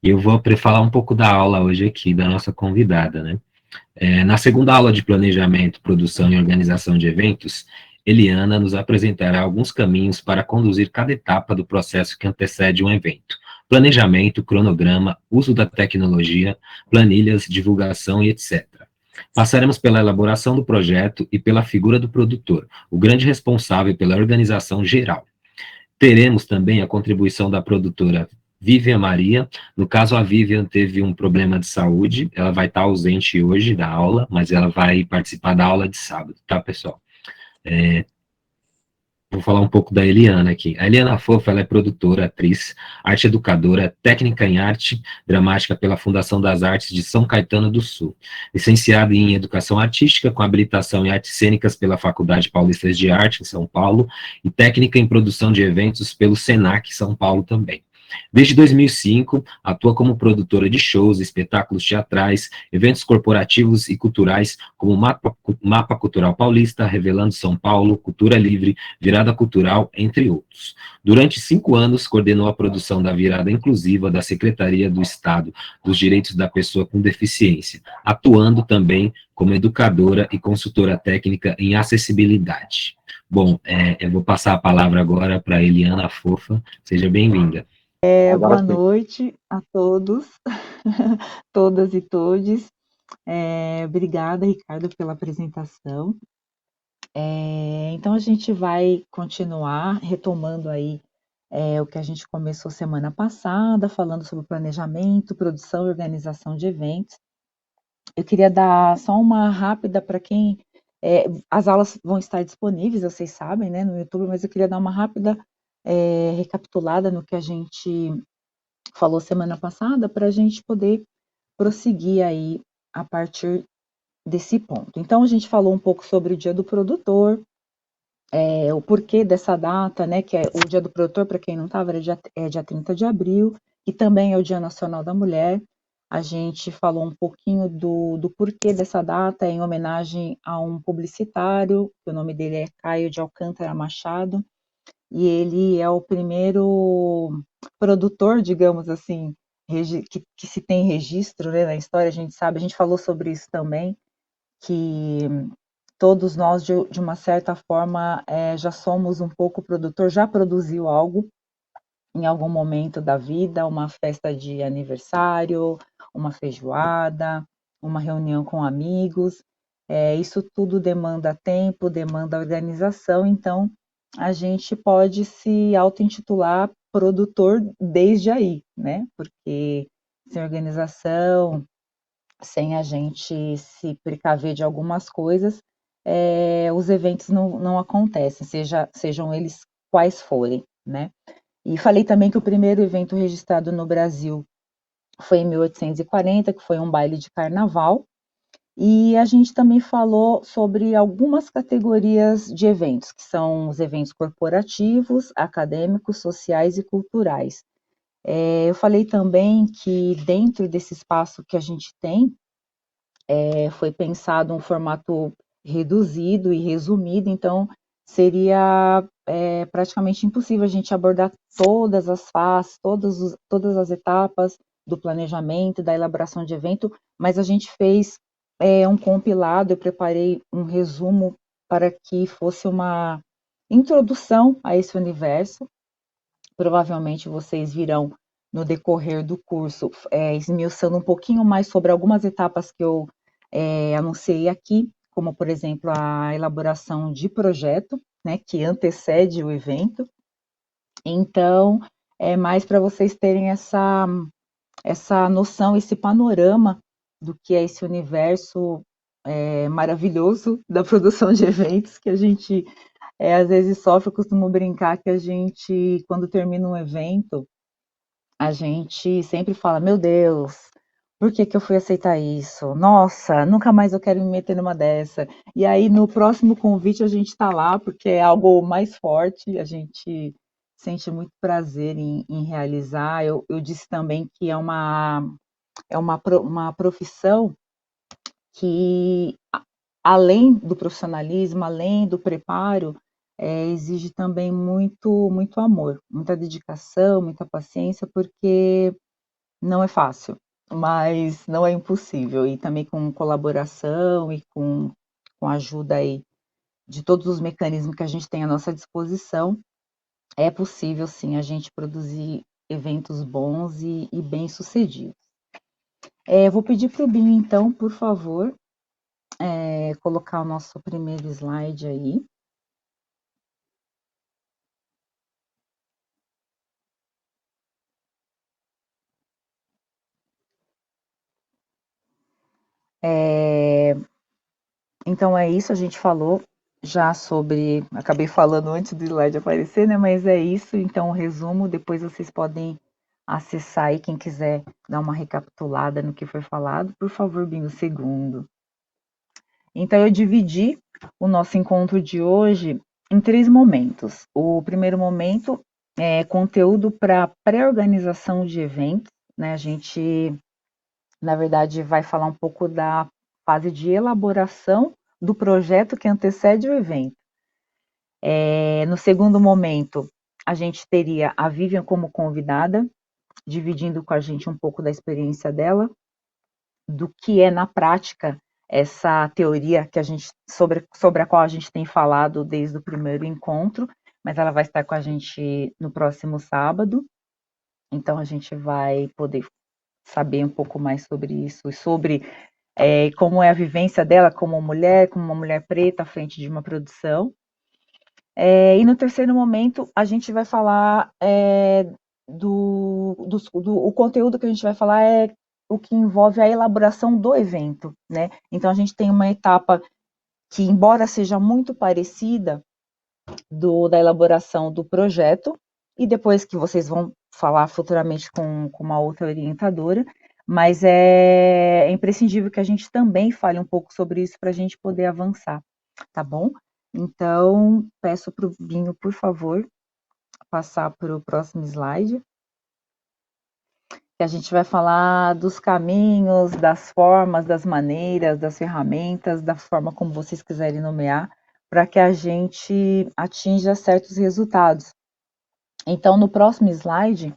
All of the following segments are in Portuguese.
E eu vou falar um pouco da aula hoje aqui, da nossa convidada, né? Na segunda aula de planejamento, produção e organização de eventos, Eliana nos apresentará alguns caminhos para conduzir cada etapa do processo que antecede um evento. Planejamento, cronograma, uso da tecnologia, planilhas, divulgação e etc. Passaremos pela elaboração do projeto e pela figura do produtor, o grande responsável pela organização geral. Teremos também a contribuição da produtora Vivian Maria. No caso, a Vivian teve um problema de saúde, ela vai estar ausente hoje da aula, mas ela vai participar da aula de sábado, tá, pessoal? Vou falar um pouco da Eliana aqui. A Eliana Fofo, ela é produtora, atriz, arte educadora, técnica em arte dramática pela Fundação das Artes de São Caetano do Sul, licenciada em Educação Artística com habilitação em Artes Cênicas pela Faculdade Paulista de Arte, em São Paulo, e técnica em produção de eventos pelo SENAC São Paulo também. Desde 2005, atua como produtora de shows, espetáculos teatrais, eventos corporativos e culturais, como Mapa Cultural Paulista, Revelando São Paulo, Cultura Livre, Virada Cultural, entre outros. Durante 5 anos, coordenou a produção da Virada Inclusiva da Secretaria do Estado dos Direitos da Pessoa com Deficiência, atuando também como educadora e consultora técnica em acessibilidade. Bom, eu vou passar a palavra agora para a Eliana Fofa. Seja bem-vinda. Boa noite a todos, todas e todes. Obrigada, Ricardo, pela apresentação. Então, a gente vai continuar retomando aí o que a gente começou semana passada, falando sobre planejamento, produção e organização de eventos. Eu queria dar só uma rápida para quem... as aulas vão estar disponíveis, vocês sabem, né, no YouTube, mas eu queria dar uma rápida recapitulada no que a gente falou semana passada, para a gente poder prosseguir aí a partir desse ponto. Então, a gente falou um pouco sobre o Dia do Produtor, o porquê dessa data, né, que é o Dia do Produtor, para quem não estava, é dia 30 de abril, e também é o Dia Nacional da Mulher. A gente falou um pouquinho do porquê dessa data, em homenagem a um publicitário, o nome dele é Caio de Alcântara Machado, e ele é o primeiro produtor, digamos assim, que se tem registro, né, na história. A gente sabe, a gente falou sobre isso também, que todos nós, de uma certa forma, já somos um pouco produtor, já produziu algo em algum momento da vida, uma festa de aniversário, uma feijoada, uma reunião com amigos. Isso tudo demanda tempo, demanda organização, então a gente pode se auto-intitular produtor desde aí, né? Porque sem organização, sem a gente se precaver de algumas coisas, os eventos não acontecem, sejam eles quais forem, né? E falei também que o primeiro evento registrado no Brasil foi em 1840, que foi um baile de carnaval, e a gente também falou sobre algumas categorias de eventos, que são os eventos corporativos, acadêmicos, sociais e culturais. Eu falei também que dentro desse espaço que a gente tem, foi pensado um formato reduzido e resumido, então seria praticamente impossível a gente abordar todas as fases, todas as etapas do planejamento, da elaboração de evento, mas a gente fez um compilado, eu preparei um resumo para que fosse uma introdução a esse universo. Provavelmente vocês virão no decorrer do curso esmiuçando um pouquinho mais sobre algumas etapas que eu anunciei aqui, como, por exemplo, a elaboração de projeto, né, que antecede o evento. Então, é mais para vocês terem essa noção, esse panorama do que é esse universo maravilhoso da produção de eventos, que a gente às vezes sofre. Eu costumo brincar que a gente, quando termina um evento, a gente sempre fala, meu Deus, por que que eu fui aceitar isso? Nossa, nunca mais eu quero me meter numa dessa. E aí, no próximo convite, a gente está lá, porque é algo mais forte, a gente sente muito prazer em realizar. Eu disse também que uma profissão que, além do profissionalismo, além do preparo, exige também muito, muito amor, muita dedicação, muita paciência, porque Não é fácil, mas não é impossível. E também com colaboração e com a ajuda aí de todos os mecanismos que a gente tem à nossa disposição, é possível sim a gente produzir eventos bons e bem-sucedidos. Vou pedir para o Binho, então, por favor, colocar o nosso primeiro slide aí. Então é isso, a gente falou já sobre, acabei falando antes do slide aparecer, né? Mas é isso, então o resumo, depois vocês podem acessar aí, quem quiser dar uma recapitulada no que foi falado, por favor, Binho, segundo. Então eu dividi o nosso encontro de hoje em 3 momentos. O primeiro momento é conteúdo para pré-organização de eventos, né? A gente, na verdade, vai falar um pouco da fase de elaboração do projeto que antecede o evento. No segundo momento, a gente teria a Vivian como convidada, dividindo com a gente um pouco da experiência dela, do que é na prática essa teoria que a gente sobre a qual a gente tem falado desde o primeiro encontro, mas ela vai estar com a gente no próximo sábado. Então a gente vai poder saber um pouco mais sobre isso e sobre como é a vivência dela como uma mulher preta à frente de uma produção. E no terceiro momento, a gente vai falar o conteúdo que a gente vai falar é o que envolve a elaboração do evento, né? Então, a gente tem uma etapa que, embora seja muito parecida da elaboração do projeto, e depois que vocês vão falar futuramente com uma outra orientadora, mas é imprescindível que a gente também fale um pouco sobre isso para a gente poder avançar, tá bom? Então, peço para o Binho, por favor, passar para o próximo slide, que a gente vai falar dos caminhos, das formas, das maneiras, das ferramentas, da forma como vocês quiserem nomear, para que a gente atinja certos resultados. Então, no próximo slide,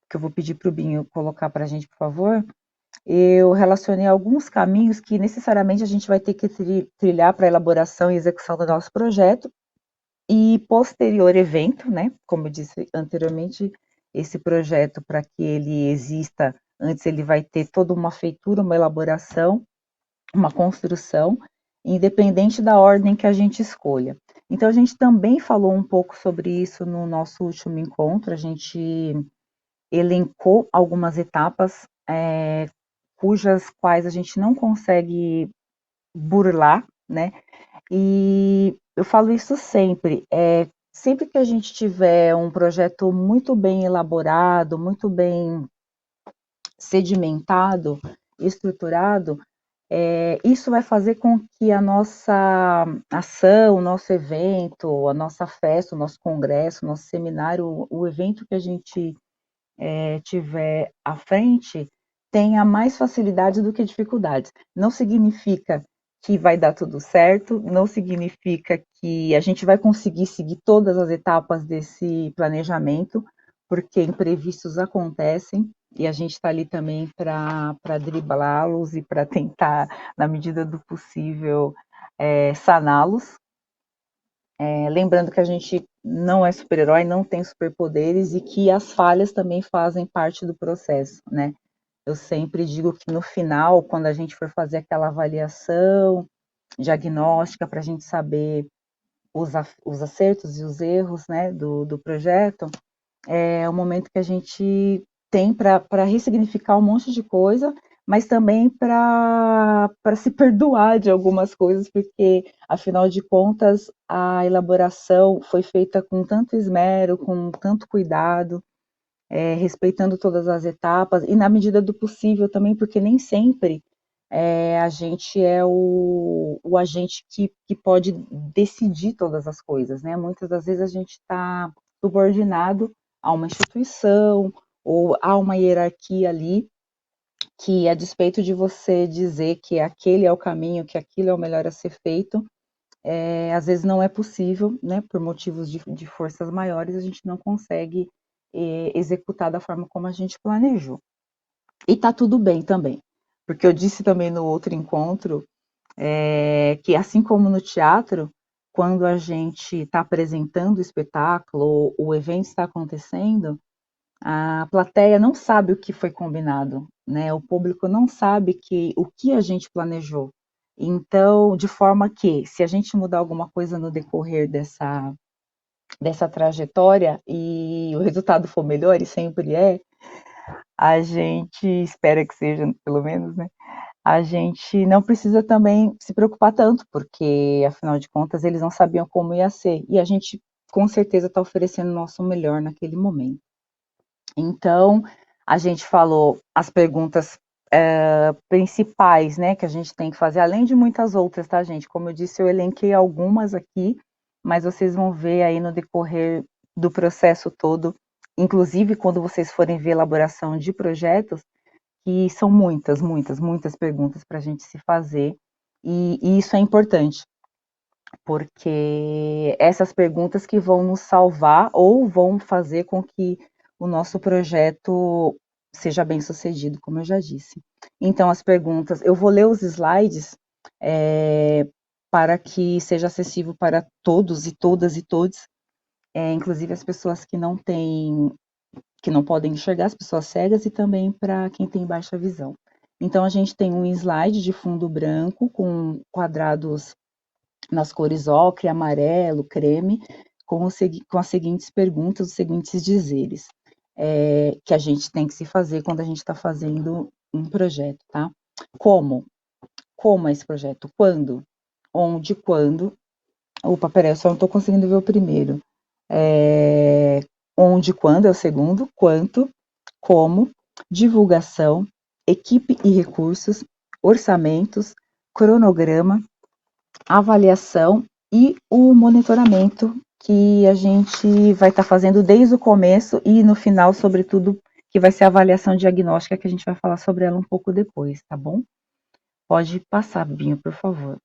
que eu vou pedir para o Binho colocar para a gente, por favor, eu relacionei alguns caminhos que necessariamente a gente vai ter que trilhar para a elaboração e execução do nosso projeto, e posterior evento, né? Como eu disse anteriormente, esse projeto, para que ele exista, antes ele vai ter toda uma feitura, uma elaboração, uma construção, independente da ordem que a gente escolha. Então, a gente também falou um pouco sobre isso no nosso último encontro, a gente elencou algumas etapas, cujas quais a gente não consegue burlar, né? E eu falo isso sempre, sempre que a gente tiver um projeto muito bem elaborado, muito bem sedimentado, estruturado, isso vai fazer com que a nossa ação, o nosso evento, a nossa festa, o nosso congresso, o nosso seminário, o evento que a gente tiver à frente, tenha mais facilidades do que dificuldades. Não significa que vai dar tudo certo, não significa que a gente vai conseguir seguir todas as etapas desse planejamento, porque imprevistos acontecem e a gente está ali também para driblá-los e para tentar, na medida do possível, saná-los. Lembrando que a gente não é super-herói, não tem superpoderes e que as falhas também fazem parte do processo, né? Eu sempre digo que no final, quando a gente for fazer aquela avaliação diagnóstica para a gente saber os acertos e os erros, né, do projeto, é o momento que a gente tem para ressignificar um monte de coisa, mas também para se perdoar de algumas coisas, porque, afinal de contas, a elaboração foi feita com tanto esmero, com tanto cuidado, respeitando todas as etapas, e na medida do possível também, porque nem sempre a gente é o agente que pode decidir todas as coisas, né? Muitas das vezes a gente está subordinado a uma instituição ou a uma hierarquia ali, que a despeito de você dizer que aquele é o caminho, que aquilo é o melhor a ser feito, às vezes não é possível, né? Por motivos de forças maiores, a gente não consegue executar da forma como a gente planejou. E tá tudo bem também, porque eu disse também no outro encontro que assim como no teatro, quando a gente está apresentando o espetáculo, o evento está acontecendo, a plateia não sabe o que foi combinado, né? O público não sabe o que a gente planejou. Então, de forma que, se a gente mudar alguma coisa no decorrer dessa trajetória e o resultado for melhor, e sempre é, a gente espera que seja, pelo menos, né? A gente não precisa também se preocupar tanto, porque, afinal de contas, eles não sabiam como ia ser. E a gente, com certeza, está oferecendo o nosso melhor naquele momento. Então, a gente falou as perguntas principais, né, que a gente tem que fazer, além de muitas outras, tá, gente? Como eu disse, eu elenquei algumas aqui, mas vocês vão ver aí no decorrer do processo todo, inclusive quando vocês forem ver elaboração de projetos, que são muitas, muitas, muitas perguntas para a gente se fazer, e isso é importante, porque essas perguntas que vão nos salvar ou vão fazer com que o nosso projeto seja bem sucedido, como eu já disse. Então, as perguntas, eu vou ler os slides para que seja acessível para todos e todas e todos, inclusive as pessoas que não podem enxergar, as pessoas cegas, e também para quem tem baixa visão. Então, a gente tem um slide de fundo branco com quadrados nas cores ocre, amarelo, creme, com as seguintes perguntas, os seguintes dizeres, que a gente tem que se fazer quando a gente está fazendo um projeto, tá? Como? Como é esse projeto? Quando? Onde? Quando? Opa, peraí, eu só não estou conseguindo ver o primeiro. Onde, quando é o segundo, quanto, como, divulgação, equipe e recursos, orçamentos, cronograma, avaliação e o monitoramento que a gente vai estar fazendo desde o começo e no final, sobretudo, que vai ser a avaliação diagnóstica, que a gente vai falar sobre ela um pouco depois, tá bom? Pode passar, Binho, por favor.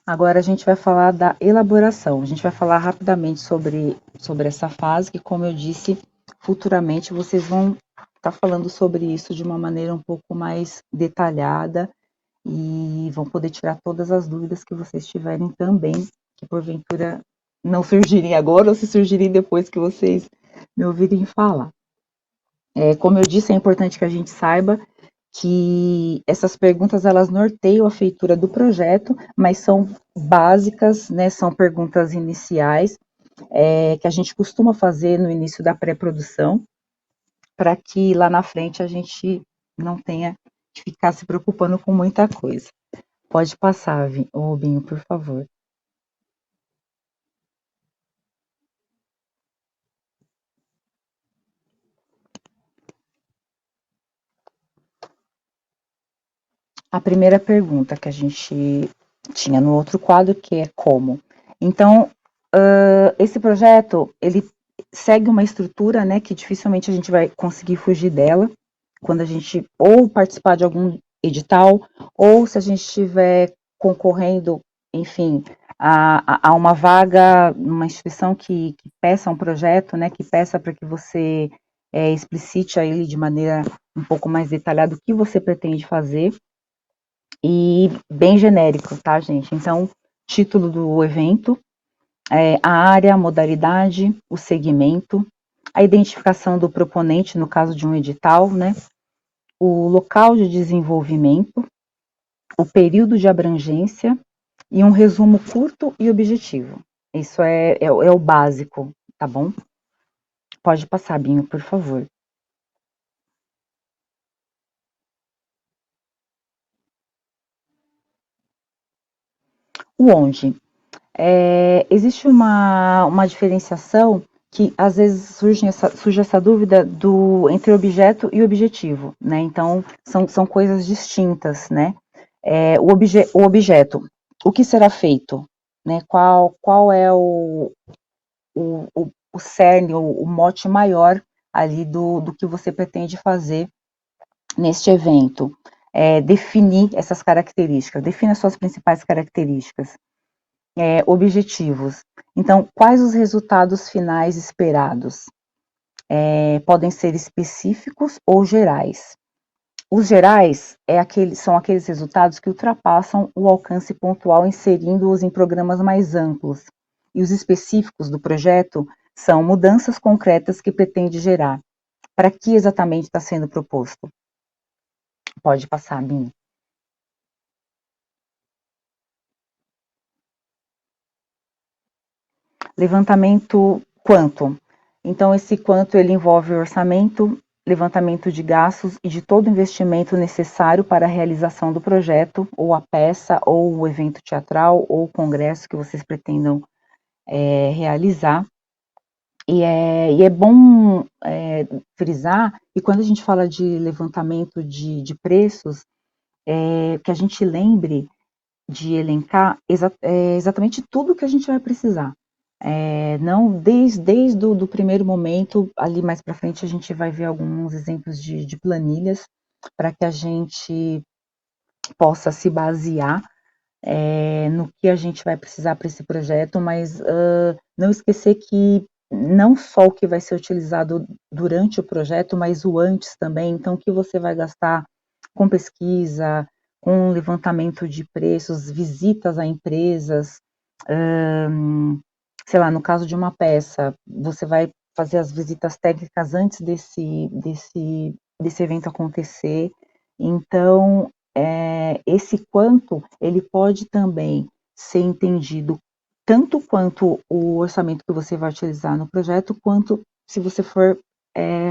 Agora a gente vai falar da elaboração. A gente vai falar rapidamente sobre essa fase, que, como eu disse, futuramente vocês vão estar falando sobre isso de uma maneira um pouco mais detalhada e vão poder tirar todas as dúvidas que vocês tiverem também, que porventura não surgirem agora ou se surgirem depois que vocês me ouvirem falar. Como eu disse, é importante que a gente saiba que essas perguntas elas norteiam a feitura do projeto, mas são básicas, né, são perguntas iniciais que a gente costuma fazer no início da pré-produção, para que lá na frente a gente não tenha que ficar se preocupando com muita coisa. Pode passar, Binho, por favor. A primeira pergunta que a gente tinha no outro quadro, que é como. Então, esse projeto, ele segue uma estrutura, né, que dificilmente a gente vai conseguir fugir dela, quando a gente ou participar de algum edital, ou se a gente estiver concorrendo, enfim, a uma vaga numa instituição que peça um projeto, né, que peça para que você explicite a ele de maneira um pouco mais detalhada o que você pretende fazer, e bem genérico, tá, gente? Então, título do evento, a área, a modalidade, o segmento, a identificação do proponente, no caso de um edital, né? O local de desenvolvimento, o período de abrangência e um resumo curto e objetivo. Isso é o básico, tá bom? Pode passar, Binho, por favor. O onde. Existe uma diferenciação que às vezes surge essa dúvida entre objeto e objetivo, né? Então, são coisas distintas, né? O objeto, o que será feito, né? Qual é o cerne, o mote maior ali do que você pretende fazer neste evento? Definir essas características, define as suas principais características. Objetivos. Então, quais os resultados finais esperados? podem ser específicos ou gerais. Os gerais são aqueles resultados que ultrapassam o alcance pontual inserindo-os em programas mais amplos. E os específicos do projeto são mudanças concretas que pretende gerar. Para que exatamente está sendo proposto? Pode passar, Bim. Levantamento quanto? Então, esse quanto ele envolve o orçamento, levantamento de gastos e de todo o investimento necessário para a realização do projeto, ou a peça, ou o evento teatral, ou o congresso que vocês pretendam realizar. E é bom frisar, e quando a gente fala de levantamento de preços, que a gente lembre de elencar exatamente tudo que a gente vai precisar. Não desde o primeiro momento, ali mais para frente a gente vai ver alguns exemplos de planilhas para que a gente possa se basear no que a gente vai precisar para esse projeto, mas não esquecer que não só o que vai ser utilizado durante o projeto, mas o antes também. Então, o que você vai gastar com pesquisa, com levantamento de preços, visitas a empresas, sei lá, no caso de uma peça, você vai fazer as visitas técnicas antes desse evento acontecer. Então, esse quanto, ele pode também ser entendido tanto quanto o orçamento que você vai utilizar no projeto, quanto se você for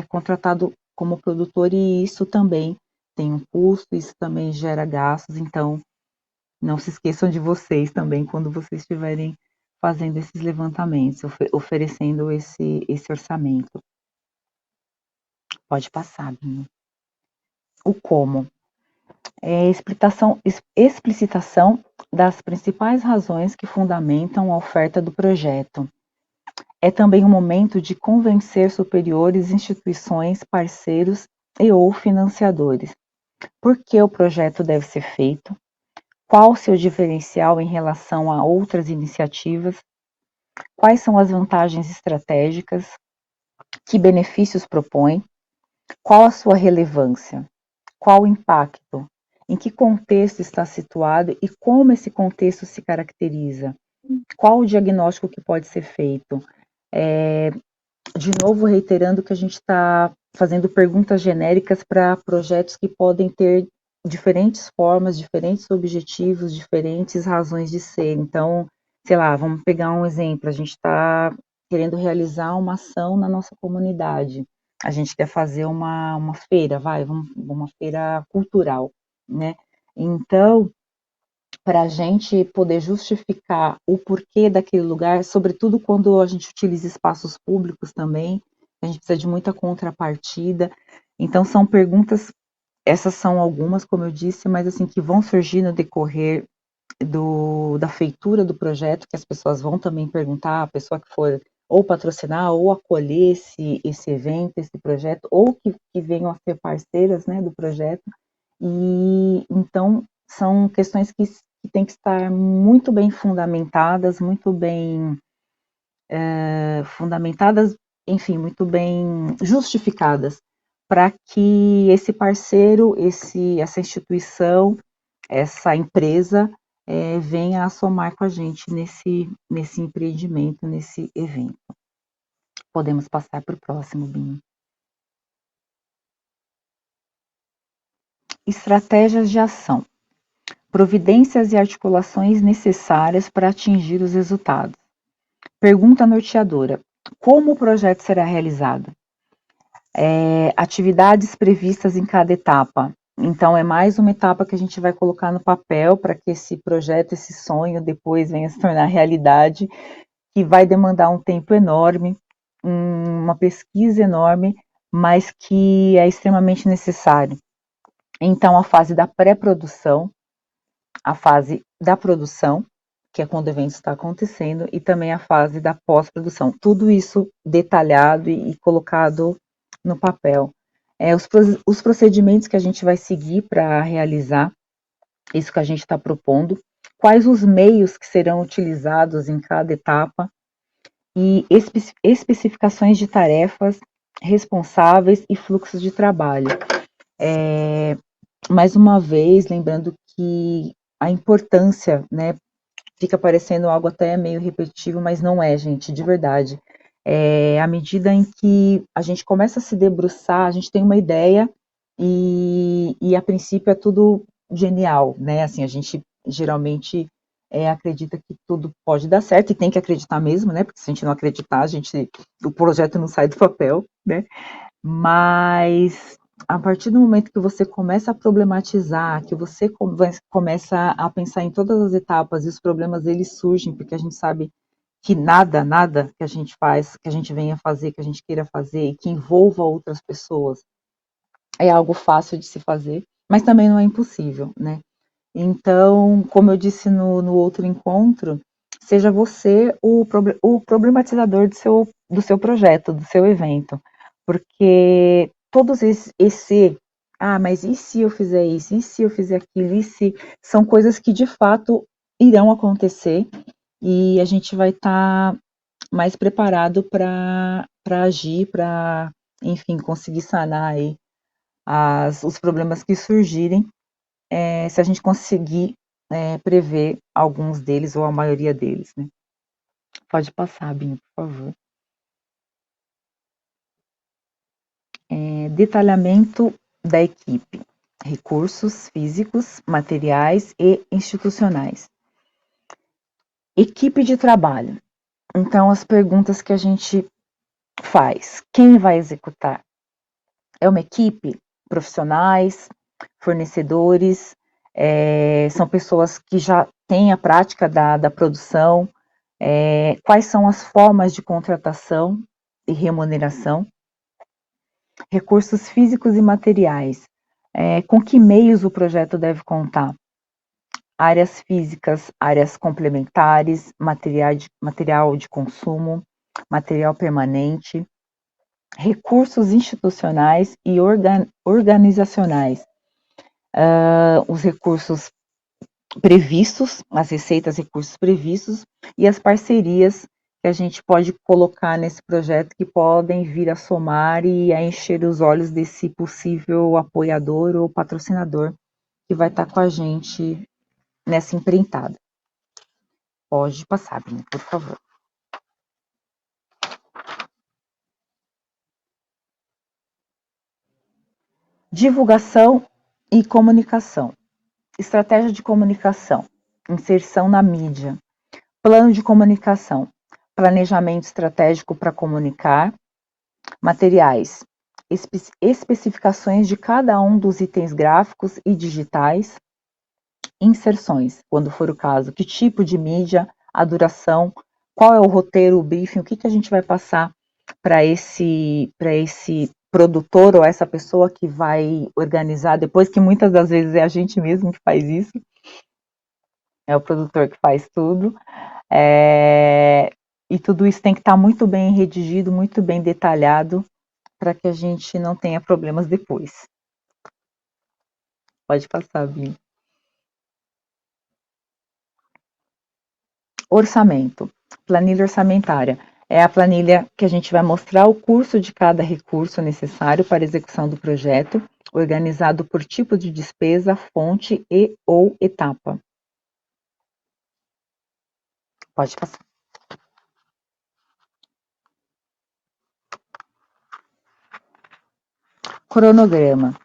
contratado como produtor, e isso também tem um custo, isso também gera gastos, então não se esqueçam de vocês também quando vocês estiverem fazendo esses levantamentos, oferecendo esse orçamento. Pode passar, Binho. O como. Explicitação das principais razões que fundamentam a oferta do projeto. É também um momento de convencer superiores, instituições, parceiros e ou financiadores. Por que o projeto deve ser feito? Qual seu diferencial em relação a outras iniciativas? Quais são as vantagens estratégicas? Que benefícios propõe? Qual a sua relevância? Qual o impacto? Em que contexto está situado e como esse contexto se caracteriza? Qual o diagnóstico que pode ser feito? De novo, reiterando que a gente está fazendo perguntas genéricas para projetos que podem ter diferentes formas, diferentes objetivos, diferentes razões de ser. Então, sei lá, vamos pegar um exemplo. A gente está querendo realizar uma ação na nossa comunidade. A gente quer fazer uma feira, uma feira cultural, né? Então, para a gente poder justificar o porquê daquele lugar, sobretudo quando a gente utiliza espaços públicos também, a gente precisa de muita contrapartida. Então, são perguntas, essas são algumas, como eu disse, mas assim, que vão surgir no decorrer da feitura do projeto, que as pessoas vão também perguntar, a pessoa que for ou patrocinar, ou acolher esse evento, esse projeto, ou que venham a ser parceiras, né, do projeto. E então são questões que têm que estar muito bem fundamentadas, enfim, muito bem justificadas, para que esse parceiro, essa instituição, essa empresa venha a somar com a gente nesse empreendimento, nesse evento. Podemos passar para o próximo, Binho. Estratégias de ação. Providências e articulações necessárias para atingir os resultados. Pergunta norteadora: como o projeto será realizado? Atividades previstas em cada etapa. Então, é mais uma etapa que a gente vai colocar no papel para que esse projeto, esse sonho, depois venha se tornar realidade, que vai demandar um tempo enorme, uma pesquisa enorme, mas que é extremamente necessário. Então, a fase da pré-produção, a fase da produção, que é quando o evento está acontecendo, e também a fase da pós-produção. Tudo isso detalhado e colocado no papel. Os procedimentos que a gente vai seguir para realizar isso que a gente está propondo, quais os meios que serão utilizados em cada etapa, e especificações de tarefas, responsáveis e fluxos de trabalho. Mais uma vez, lembrando que a importância, né, fica parecendo algo até meio repetitivo, mas não é, gente, de verdade. À medida em que a gente começa a se debruçar, a gente tem uma ideia e a princípio é tudo genial, né? Assim, a gente geralmente acredita que tudo pode dar certo e tem que acreditar mesmo, né? Porque se a gente não acreditar, o projeto não sai do papel, né? Mas a partir do momento que você começa a problematizar, que você começa a pensar em todas as etapas e os problemas eles surgem, porque a gente sabe que nada que a gente faz, que a gente venha fazer, que a gente queira fazer e que envolva outras pessoas, é algo fácil de se fazer, mas também não é impossível, né? Então, como eu disse no outro encontro, seja você o problematizador do seu projeto, do seu evento, porque todos mas e se eu fizer isso, e se eu fizer aquilo, e se, são coisas que de fato irão acontecer e a gente vai estar mais preparado para agir, para, enfim, conseguir sanar aí os problemas que surgirem, se a gente conseguir prever alguns deles ou a maioria deles, né? Pode passar, Binho, por favor. Detalhamento da equipe, recursos físicos, materiais e institucionais. Equipe de trabalho. Então, as perguntas que a gente faz: quem vai executar? É uma equipe? Profissionais, fornecedores, são pessoas que já têm a prática da produção, quais são as formas de contratação e remuneração, recursos físicos e materiais, com que meios o projeto deve contar, áreas físicas, áreas complementares, material de consumo, material permanente, recursos institucionais e organizacionais, os recursos previstos, as receitas, recursos previstos e as parcerias que a gente pode colocar nesse projeto que podem vir a somar e a encher os olhos desse possível apoiador ou patrocinador que vai estar com a gente nessa empreitada. Pode passar, Bina, por favor. Divulgação e comunicação. Estratégia de comunicação. Inserção na mídia. Plano de comunicação. Planejamento estratégico para comunicar. Materiais. Especificações de cada um dos itens gráficos e digitais. Inserções, quando for o caso. Que tipo de mídia, a duração, qual é o roteiro, o briefing, o que a gente vai passar para esse produtor ou essa pessoa que vai organizar, depois que muitas das vezes é a gente mesmo que faz isso, é o produtor que faz tudo, e tudo isso tem que estar muito bem redigido, muito bem detalhado, para que a gente não tenha problemas depois. Pode passar, Bia. Orçamento. Planilha orçamentária. É a planilha que a gente vai mostrar o curso de cada recurso necessário para a execução do projeto, organizado por tipo de despesa, fonte e ou etapa. Pode passar. Cronograma.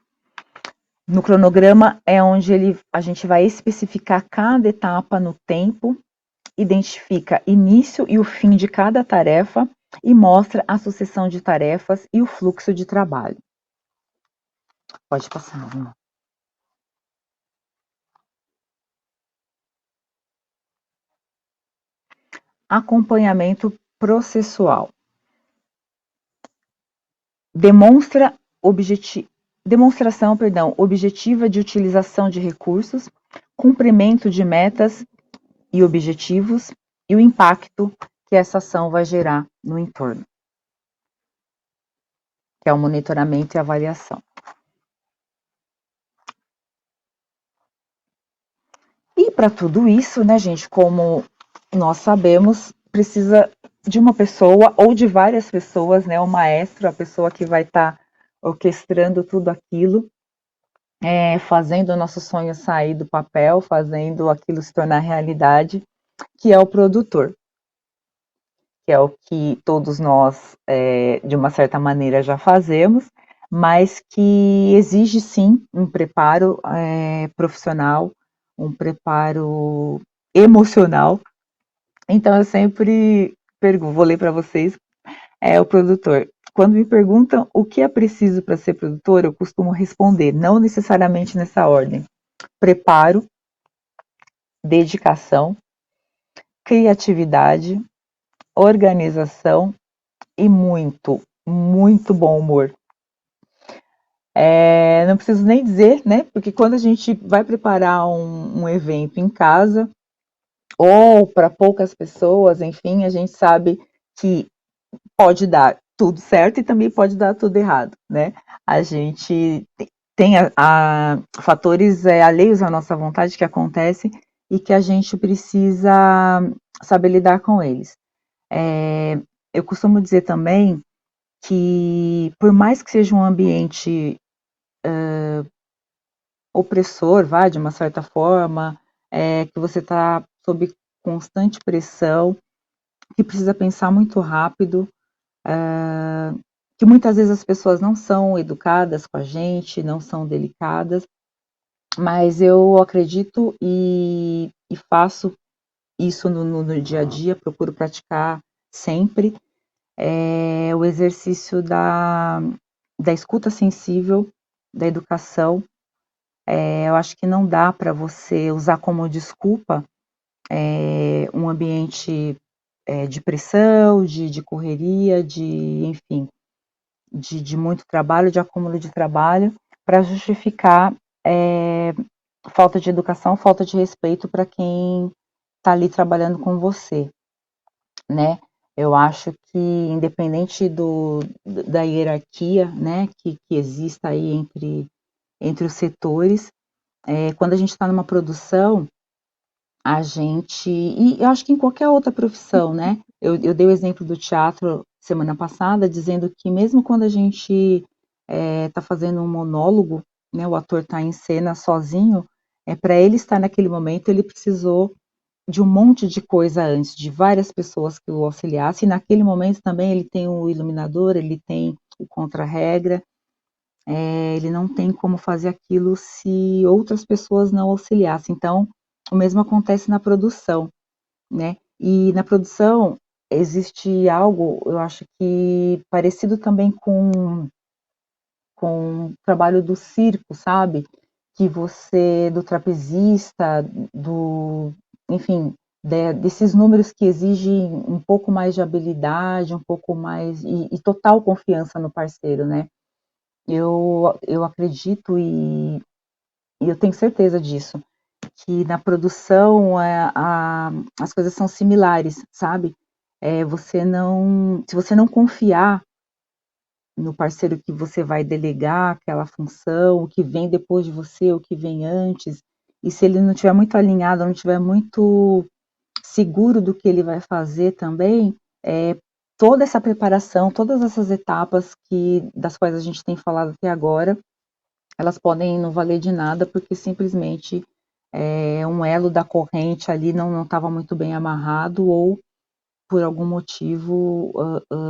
No cronograma é onde a gente vai especificar cada etapa no tempo, identifica início e o fim de cada tarefa e mostra a sucessão de tarefas e o fluxo de trabalho. Pode passar, Ana. Acompanhamento processual. Demonstração objetiva de utilização de recursos, cumprimento de metas e objetivos e o impacto que essa ação vai gerar no entorno, que é o monitoramento e avaliação. E para tudo isso, né, gente, como nós sabemos, precisa de uma pessoa ou de várias pessoas, né? O maestro, a pessoa que vai estar orquestrando tudo aquilo, fazendo o nosso sonho sair do papel, fazendo aquilo se tornar realidade, que é o produtor, que é o que todos nós, de uma certa maneira, já fazemos, mas que exige sim um preparo profissional, um preparo emocional. Então eu sempre pergunto, vou ler para vocês, o produtor. Quando me perguntam o que é preciso para ser produtor, eu costumo responder, não necessariamente nessa ordem: preparo, dedicação, criatividade, organização e muito, muito bom humor. Não preciso nem dizer, né? Porque quando a gente vai preparar um evento em casa ou para poucas pessoas, enfim, a gente sabe que pode dar tudo certo e também pode dar tudo errado, né? A gente tem fatores alheios à nossa vontade que acontecem e que a gente precisa saber lidar com eles. Eu costumo dizer também que, por mais que seja um ambiente opressor, de uma certa forma, que você está sob constante pressão, que precisa pensar muito rápido, que muitas vezes as pessoas não são educadas com a gente, não são delicadas, mas eu acredito e faço isso no dia a dia, procuro praticar sempre, o exercício da escuta sensível, da educação. Eu acho que não dá para você usar como desculpa um ambiente de pressão, de correria, enfim, de muito trabalho, de acúmulo de trabalho, para justificar falta de educação, falta de respeito para quem está ali trabalhando com você, né? Eu acho que, independente da hierarquia, né, que exista aí entre os setores, quando a gente está numa produção, e eu acho que em qualquer outra profissão, né? Eu dei o exemplo do teatro semana passada, dizendo que mesmo quando a gente está fazendo um monólogo, né, o ator está em cena sozinho, para ele estar naquele momento, ele precisou de um monte de coisa antes, de várias pessoas que o auxiliassem, e naquele momento também ele tem o iluminador, ele tem o contra-regra, ele não tem como fazer aquilo se outras pessoas não auxiliassem. Então, o mesmo acontece na produção, né? E na produção existe algo, eu acho que parecido também com o trabalho do circo, sabe? Que você, do trapezista, enfim, desses números que exigem um pouco mais de habilidade, um pouco mais, e total confiança no parceiro, né? Eu acredito e eu tenho certeza disso, que na produção as coisas são similares, sabe? Se você não confiar no parceiro que você vai delegar aquela função, o que vem depois de você, o que vem antes, e se ele não estiver muito alinhado, não estiver muito seguro do que ele vai fazer também, toda essa preparação, todas essas etapas das quais a gente tem falado até agora, elas podem não valer de nada porque simplesmente um elo da corrente ali não estava muito bem amarrado ou por algum motivo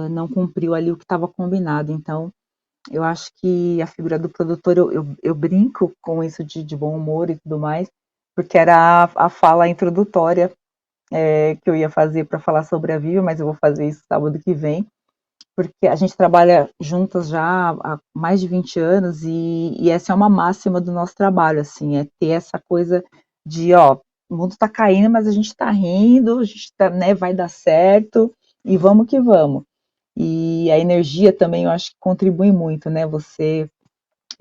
não cumpriu ali o que estava combinado. Então, eu acho que a figura do produtor, eu brinco com isso de bom humor e tudo mais, porque era a fala introdutória que eu ia fazer para falar sobre a Viva, mas eu vou fazer isso sábado que vem, porque a gente trabalha juntas já há mais de 20 anos e essa é uma máxima do nosso trabalho, assim, é ter essa coisa de, ó, o mundo está caindo, mas a gente está rindo, a gente tá, né, vai dar certo e vamos que vamos. E a energia também eu acho que contribui muito, né? Você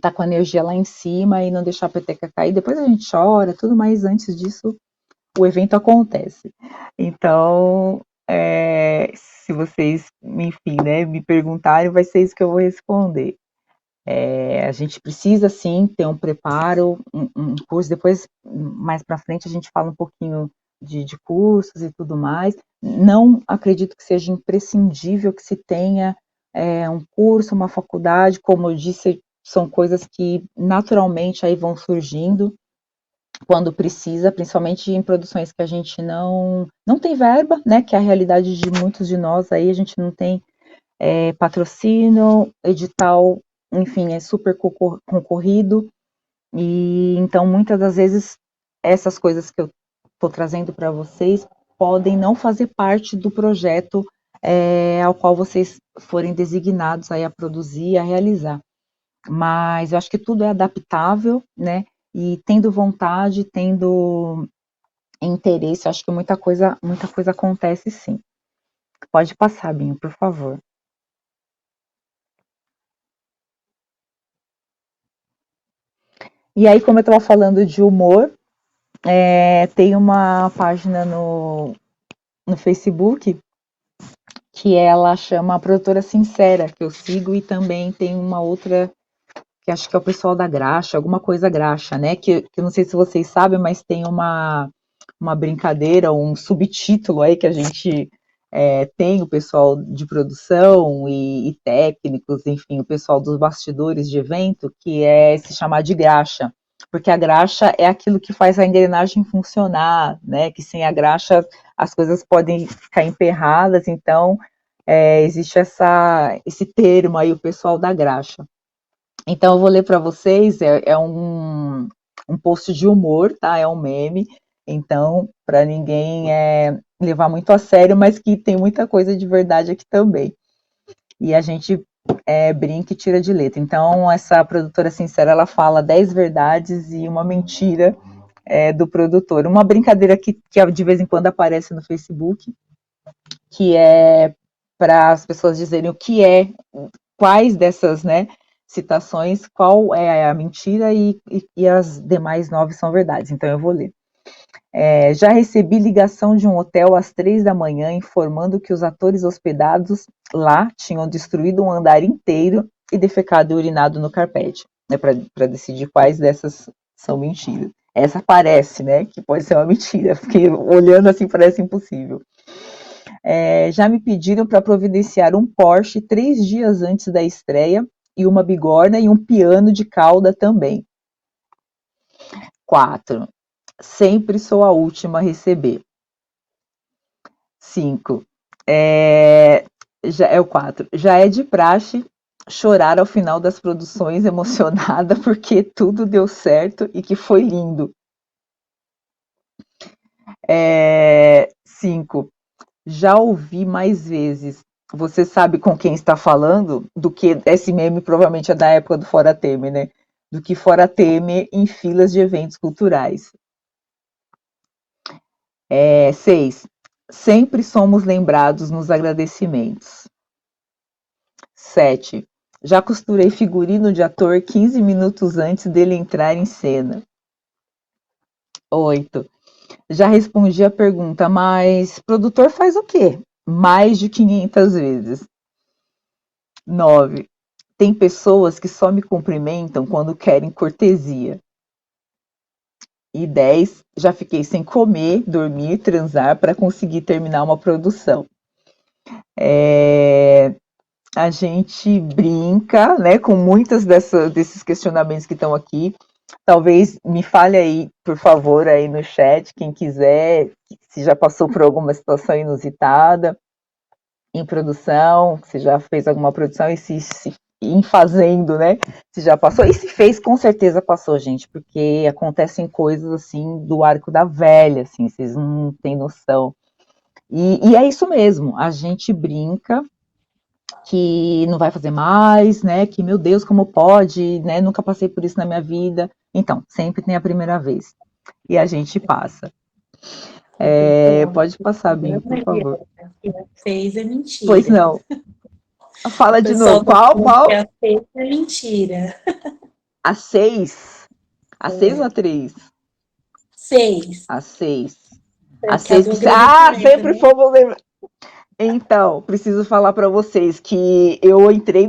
tá com a energia lá em cima e não deixar a peteca cair. Depois a gente chora, tudo, mas antes disso o evento acontece. Então, se vocês, enfim, né, me perguntarem, vai ser isso que eu vou responder. A gente precisa sim ter um preparo, um curso. Depois, mais para frente, a gente fala um pouquinho de cursos e tudo mais, não acredito que seja imprescindível que se tenha um curso, uma faculdade, como eu disse, são coisas que naturalmente aí vão surgindo quando precisa, principalmente em produções que a gente não tem verba, né, que é a realidade de muitos de nós aí, a gente não tem patrocínio, edital, enfim, é super concorrido, e então muitas das vezes essas coisas que eu estou trazendo para vocês podem não fazer parte do projeto ao qual vocês forem designados aí a produzir, a realizar. Mas eu acho que tudo é adaptável, né? E tendo vontade, tendo interesse, acho que muita coisa acontece sim. Pode passar, Binho, por favor. E aí, como eu estava falando de humor, tem uma página no Facebook que ela chama a Produtora Sincera, que eu sigo, e também tem uma outra que acho que é o pessoal da Graxa, alguma coisa Graxa, né? Que eu não sei se vocês sabem, mas tem uma brincadeira, um subtítulo aí que a gente tem o pessoal de produção e técnicos, enfim, o pessoal dos bastidores de evento, que é se chamar de graxa, porque a graxa é aquilo que faz a engrenagem funcionar, né? Que sem a graxa as coisas podem ficar emperradas, então existe esse termo aí, o pessoal da graxa. Então, eu vou ler para vocês, é um post de humor, tá? É um meme, então, para ninguém levar muito a sério, mas que tem muita coisa de verdade aqui também. E a gente brinca e tira de letra. Então, essa produtora sincera, ela fala 10 verdades e uma mentira do produtor. Uma brincadeira que de vez em quando aparece no Facebook, que é para as pessoas dizerem o que quais dessas, né, citações, qual é a mentira e as demais 9 são verdades. Então eu vou ler. Já recebi ligação de um hotel às 3 da manhã informando que os atores hospedados lá tinham destruído um andar inteiro e defecado e urinado no carpete, né, para decidir quais dessas são mentiras. Essa parece, né, que pode ser uma mentira, porque olhando assim parece impossível. Já me pediram para providenciar um Porsche 3 dias antes da estreia, e uma bigorna e um piano de cauda também. 4. Sempre sou a última a receber. 5. Já é o 4. Já é de praxe chorar ao final das produções emocionada porque tudo deu certo e que foi lindo. 5. Já ouvi mais vezes. Você sabe com quem está falando? Do que esse meme provavelmente é da época do Fora Temer, né? Do que Fora Temer em filas de eventos culturais. 6. Sempre somos lembrados nos agradecimentos. 7. Já costurei figurino de ator 15 minutos antes dele entrar em cena. 8. Já respondi a pergunta, mas produtor faz o quê? Mais de 500 vezes. 9. Tem pessoas que só me cumprimentam quando querem cortesia. E 10. Já fiquei sem comer, dormir, transar para conseguir terminar uma produção. A gente brinca, né, com muitas desses questionamentos que estão aqui. Talvez me fale aí, por favor, aí no chat, quem quiser, se já passou por alguma situação inusitada em produção, se já fez alguma produção e se em fazendo, né? Se já passou. E se fez, com certeza passou, gente, porque acontecem coisas assim do arco da velha, assim, vocês não têm noção. E é isso mesmo, a gente brinca que não vai fazer mais, né? Que, meu Deus, como pode, né? Nunca passei por isso na minha vida. Então, sempre tem a primeira vez. E a gente passa. Pode passar, Binho, por favor. Fez é mentira. Pois não. Fala de novo. Qual? A fez é mentira. A 6? A 6 ou a 3? 6. A 6. A 6. Sempre fomos lembrar. Então, preciso falar para vocês que eu entrei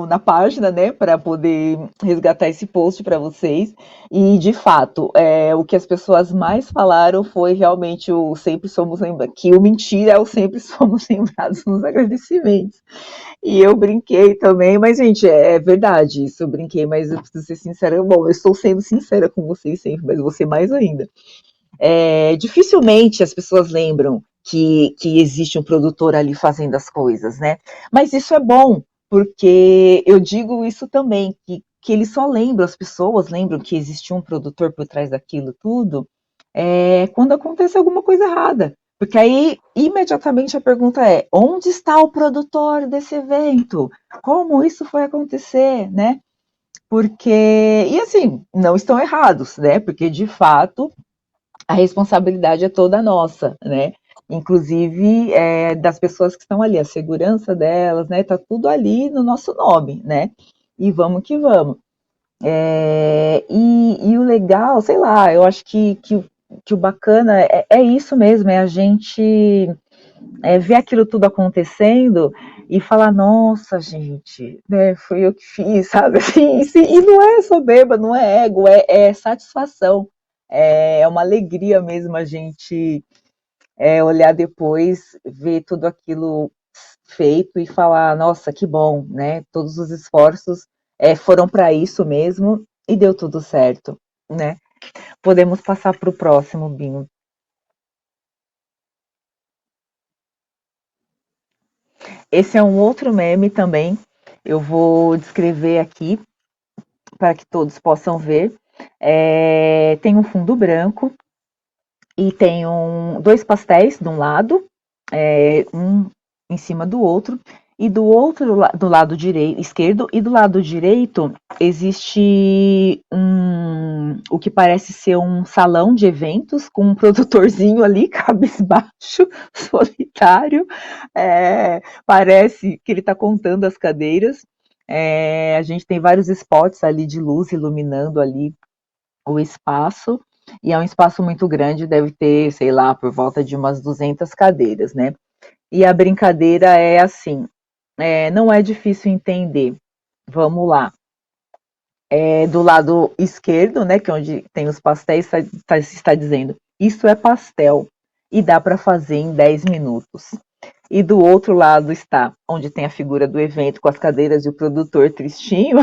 na página, né, para poder resgatar esse post para vocês, e de fato, o que as pessoas mais falaram foi realmente o sempre somos lembrados, que o mentira é o sempre somos lembrados nos agradecimentos. E eu brinquei também, mas, gente, é verdade isso, eu brinquei, mas eu preciso ser sincera. Bom, eu estou sendo sincera com vocês sempre, mas você mais ainda. Dificilmente as pessoas lembram que existe um produtor ali fazendo as coisas, né? Mas isso é bom, porque eu digo isso também, que eles só lembram, as pessoas lembram que existe um produtor por trás daquilo tudo, quando acontece alguma coisa errada. Porque aí, imediatamente, a pergunta é: onde está o produtor desse evento? Como isso foi acontecer, né? Porque, e assim, não estão errados, né? Porque, de fato, a responsabilidade é toda nossa, né? Inclusive das pessoas que estão ali, a segurança delas, né? Tá tudo ali no nosso nome, né? E vamos que vamos. E o legal, sei lá, eu acho que o bacana é isso mesmo, é a gente ver aquilo tudo acontecendo e falar, nossa, gente, né, foi eu que fiz, sabe? Assim, e não é soberba, não é ego, é satisfação. É uma alegria mesmo a gente olhar depois, ver tudo aquilo feito e falar, nossa, que bom, né? Todos os esforços foram para isso mesmo e deu tudo certo, né? Podemos passar para o próximo, Binho. Esse é um outro meme também. Eu vou descrever aqui para que todos possam ver. Tem um fundo branco e tem dois pastéis de um lado, um em cima do outro, e do lado esquerdo, e do lado direito existe o que parece ser um salão de eventos com um produtorzinho ali, cabisbaixo, solitário. Parece que ele está contando as cadeiras. A gente tem vários spots ali de luz iluminando ali o espaço, e é um espaço muito grande, deve ter, sei lá, por volta de umas 200 cadeiras, né? E a brincadeira é assim, não é difícil entender. Vamos lá. Do lado esquerdo, né, que é onde tem os pastéis, está dizendo, isso é pastel e dá para fazer em 10 minutos. E do outro lado está, onde tem a figura do evento com as cadeiras e o produtor tristinho,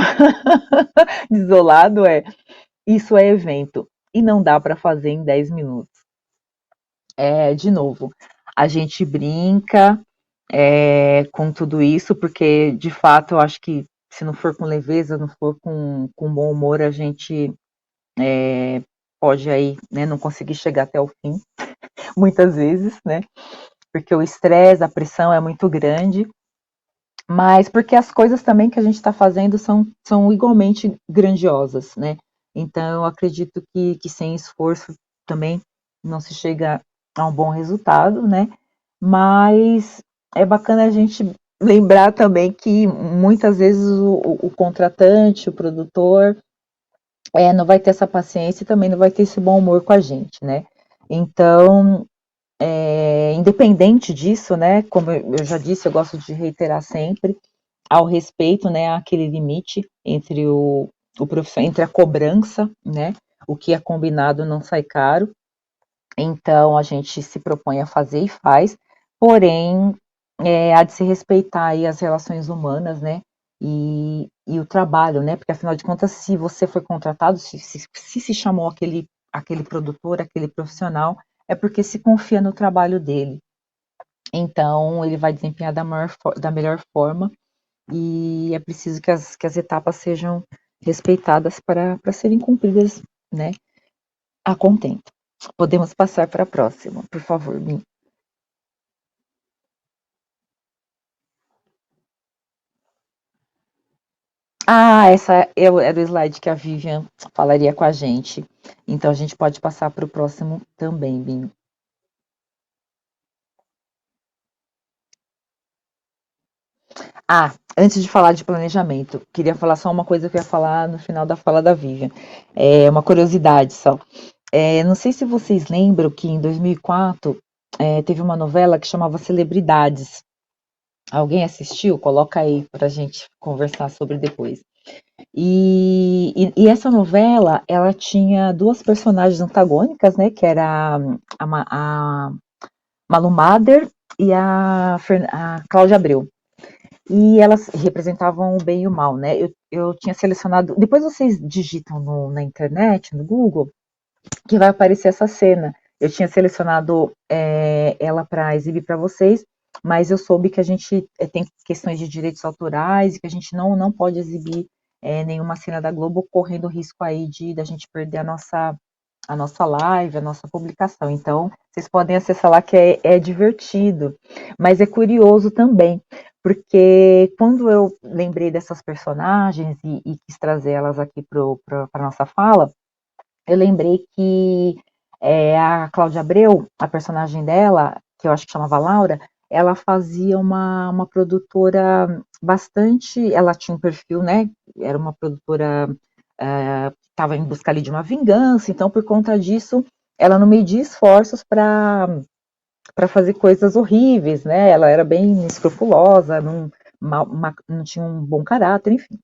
desolado, isso é evento e não dá para fazer em 10 minutos. De novo, a gente brinca com tudo isso, porque de fato eu acho que se não for com leveza, não for com bom humor, a gente pode aí, né, não conseguir chegar até o fim, muitas vezes, né? Porque o estresse, a pressão é muito grande, mas porque as coisas também que a gente está fazendo são igualmente grandiosas, né? Então eu acredito que sem esforço também não se chega a um bom resultado, né? Mas é bacana a gente lembrar também que muitas vezes o contratante, o produtor, não vai ter essa paciência e também não vai ter esse bom humor com a gente, né? Então, independente disso, né? Como eu já disse, eu gosto de reiterar sempre ao respeito, né? Aquele limite entre entre a cobrança, né? O que é combinado não sai caro. Então a gente se propõe a fazer e faz, porém há de se respeitar aí as relações humanas, né? E o trabalho, né? Porque afinal de contas, se você foi contratado, se chamou aquele produtor, aquele profissional, é porque se confia no trabalho dele. Então ele vai desempenhar da melhor forma e é preciso que as etapas sejam respeitadas para serem cumpridas, né? A contento. Podemos passar para a próxima, por favor, Bin. Essa era o slide que a Vivian falaria com a gente. Então a gente pode passar para o próximo também, Bin. Antes de falar de planejamento, queria falar só uma coisa que eu ia falar no final da fala da Vivian. Uma curiosidade só. Não sei se vocês lembram que em 2004 teve uma novela que chamava Celebridades. Alguém assistiu? Coloca aí para a gente conversar sobre depois. E essa novela, ela tinha duas personagens antagônicas, né? Que era a Malu Mader e a Cláudia Abreu. E elas representavam o bem e o mal, né? Eu tinha selecionado. Depois vocês digitam na internet, no Google, que vai aparecer essa cena. Eu tinha selecionado ela para exibir para vocês, mas eu soube que a gente tem questões de direitos autorais e que a gente não pode exibir nenhuma cena da Globo, correndo o risco aí da gente perder a nossa live, a nossa publicação. Então, vocês podem acessar lá que é divertido, mas é curioso também, porque quando eu lembrei dessas personagens e quis trazer elas aqui para a nossa fala, eu lembrei que a Cláudia Abreu, a personagem dela, que eu acho que chamava Laura, ela fazia uma produtora bastante. Ela tinha um perfil, né? Era uma produtora que estava em busca ali de uma vingança, então, por conta disso, ela não media esforços para fazer coisas horríveis, né? Ela era bem escrupulosa, não tinha um bom caráter, enfim.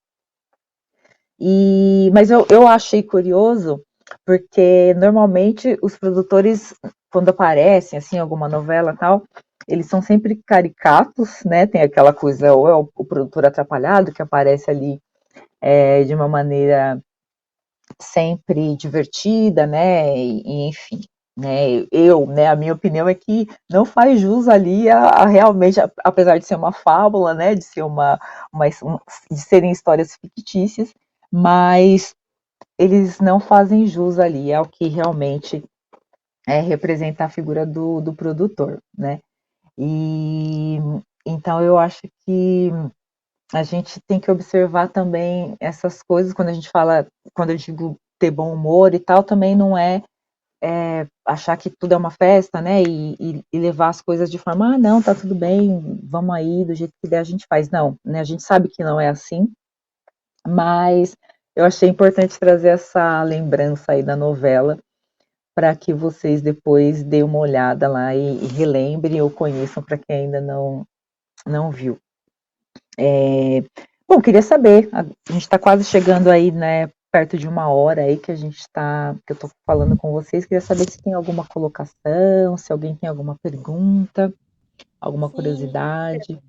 Mas eu achei curioso, porque normalmente os produtores, quando aparecem assim, alguma novela e tal, eles são sempre caricatos, né? Tem aquela coisa, ou é o produtor atrapalhado que aparece ali de uma maneira sempre divertida, né? Enfim. Né, né, a minha opinião é que não faz jus ali a realmente, apesar de ser uma fábula, né, de ser de serem histórias fictícias, mas eles não fazem jus ali ao que realmente representa a figura do produtor, né? E então eu acho que a gente tem que observar também essas coisas quando a gente fala, quando eu digo ter bom humor e tal, também não é achar que tudo é uma festa, né? E levar as coisas de forma, não, tá tudo bem, vamos aí, do jeito que der a gente faz. Não, né? A gente sabe que não é assim, mas eu achei importante trazer essa lembrança aí da novela para que vocês depois deem uma olhada lá e relembrem ou conheçam para quem ainda não viu. Bom, queria saber, a gente está quase chegando aí, né, perto de uma hora aí que eu estou falando com vocês, queria saber se tem alguma colocação, se alguém tem alguma pergunta, alguma Sim, curiosidade.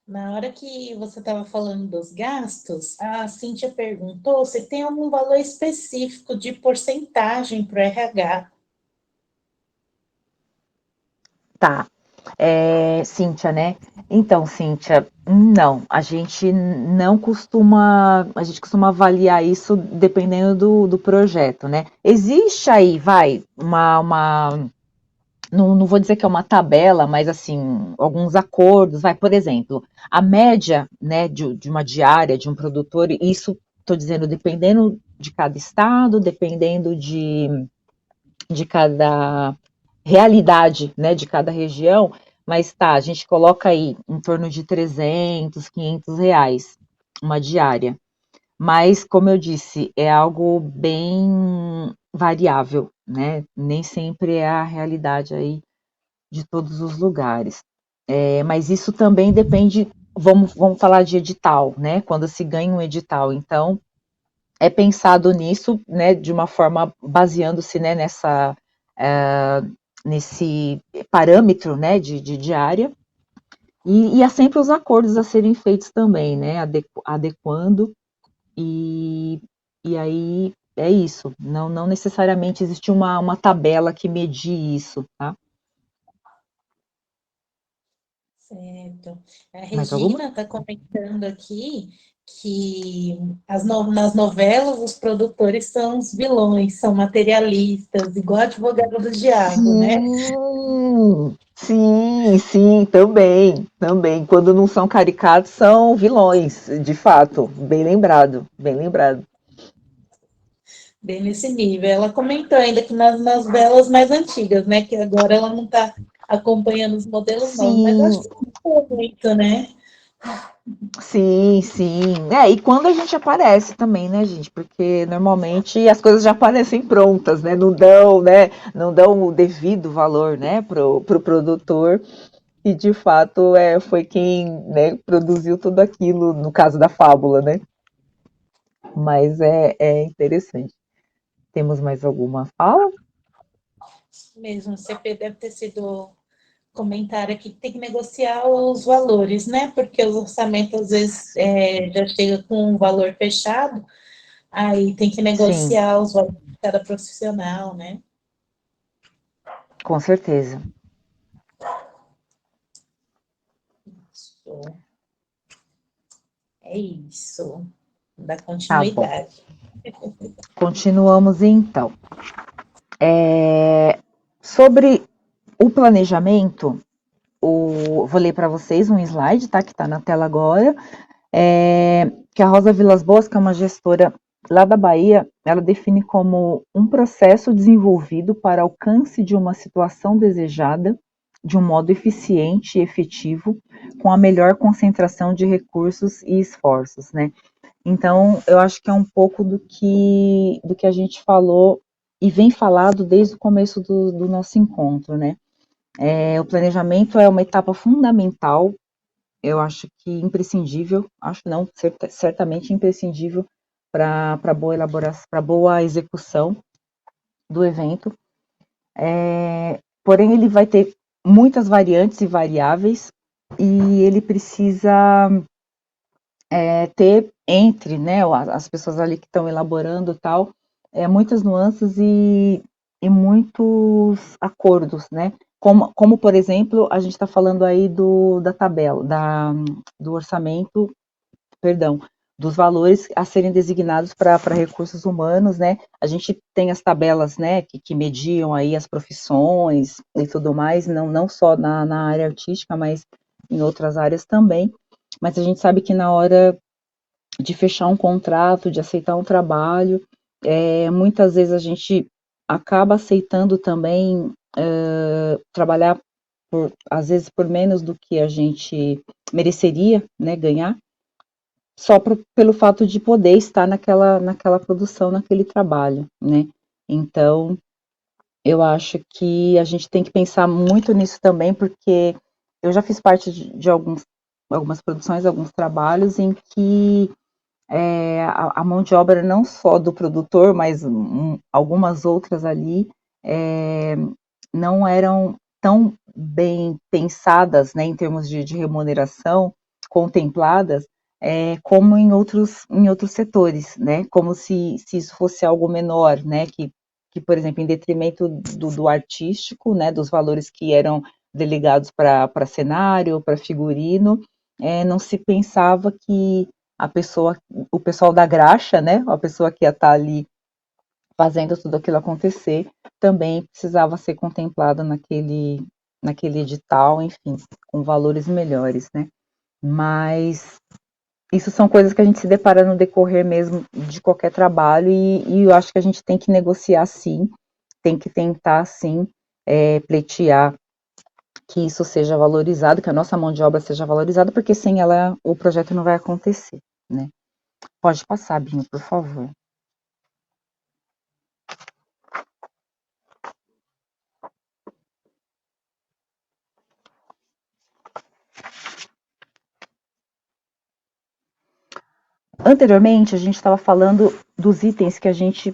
na hora que você estava falando dos gastos, a Cíntia perguntou se tem algum valor específico de porcentagem para o RH. Tá. Cíntia, né? Então, Cíntia, não, a gente costuma avaliar isso dependendo do projeto, né? Existe aí, não vou dizer que é uma tabela, mas assim, alguns acordos, por exemplo, a média, né, de uma diária, de um produtor, isso estou dizendo, dependendo de cada estado, dependendo de cada realidade, né, de cada região, mas tá, a gente coloca aí em torno de 300, 500 reais uma diária. Mas, como eu disse, é algo bem variável, né? Nem sempre é a realidade aí de todos os lugares. Mas isso também depende, vamos falar de edital, né? Quando se ganha um edital, então é pensado nisso, né, de uma forma baseando-se, né, nesse parâmetro, né, de diária, e há sempre os acordos a serem feitos também, né, adequando, e, e aí é isso, não necessariamente existe uma tabela que medie isso, tá? Certo. A Mais alguma? Regina está comentando aqui que nas novelas os produtores são os vilões, são materialistas, igual advogado do diabo, né? Sim, também. Quando não são caricatos, são vilões, de fato. Bem lembrado, bem lembrado. Bem nesse nível. Ela comentou ainda que nas novelas mais antigas, né? Que agora ela não está acompanhando os modelos novos, mas acho Sim, que não mudou muito, né? Sim, sim. E quando a gente aparece também, né, gente? Porque normalmente as coisas já aparecem prontas, né? Não dão o devido valor, né, pro produtor, e de fato foi quem, né, produziu tudo aquilo, no caso da fábula, né? Mas é interessante. Temos mais alguma fala? Mesmo, o CP deve ter sido comentário aqui que tem que negociar os valores, né? Porque os orçamentos às vezes já chega com um valor fechado, aí tem que Sim, negociar os valores de cada profissional, né? com certeza. Isso. É isso. Da Tá bom. continuidade. Continuamos então. Sobre o planejamento, vou ler para vocês um slide, tá? Que está na tela agora. Que a Rosa Vilas Boas, que é uma gestora lá da Bahia, ela define como um processo desenvolvido para alcance de uma situação desejada de um modo eficiente e efetivo, com a melhor concentração de recursos e esforços, né? Então, eu acho que é um pouco do que a gente falou e vem falado desde o começo do nosso encontro, né? O planejamento é uma etapa fundamental, eu acho que imprescindível, acho não, certamente imprescindível para boa elaboração, para boa execução do evento. Porém, ele vai ter muitas variantes e variáveis, e ele precisa ter entre, né, as pessoas ali que estão elaborando tal, muitas nuances e muitos acordos, né? Como, por exemplo, a gente está falando aí da tabela, do orçamento, perdão, dos valores a serem designados para recursos humanos, né? A gente tem as tabelas, né, que mediam aí as profissões e tudo mais, não só na área artística, mas em outras áreas também. Mas a gente sabe que na hora de fechar um contrato, de aceitar um trabalho, muitas vezes a gente acaba aceitando também trabalhar às vezes por menos do que a gente mereceria, né, ganhar, só pelo fato de poder estar naquela produção, naquele trabalho, né? Então, eu acho que a gente tem que pensar muito nisso também, porque eu já fiz parte de algumas produções, alguns trabalhos em que a mão de obra não só do produtor, mas algumas outras ali é, não eram tão bem pensadas, né, em termos de remuneração, contempladas, como em outros setores, né, como se isso fosse algo menor, né, por exemplo, em detrimento do artístico, né, dos valores que eram delegados para cenário, para figurino, não se pensava que o pessoal da graxa, né, a pessoa que ia estar ali fazendo tudo aquilo acontecer, também precisava ser contemplado naquele edital, enfim, com valores melhores, né? Mas isso são coisas que a gente se depara no decorrer mesmo de qualquer trabalho, e eu acho que a gente tem que negociar sim, tem que tentar sim pleitear que isso seja valorizado, que a nossa mão de obra seja valorizada, porque sem ela o projeto não vai acontecer, né? Pode passar, Binho, por favor. Anteriormente, a gente estava falando dos itens que a gente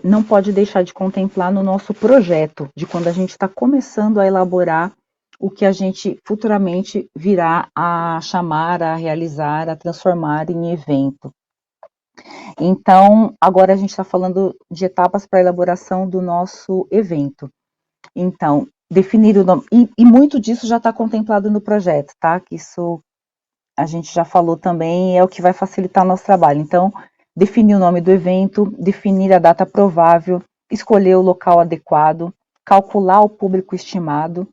não pode deixar de contemplar no nosso projeto, de quando a gente está começando a elaborar o que a gente futuramente virá a chamar, a realizar, a transformar em evento. Então, agora a gente está falando de etapas para a elaboração do nosso evento. Então, definir o nome, e muito disso já está contemplado no projeto, tá? Que isso a gente já falou também, é o que vai facilitar o nosso trabalho. Então, definir o nome do evento, definir a data provável, escolher o local adequado, calcular o público estimado,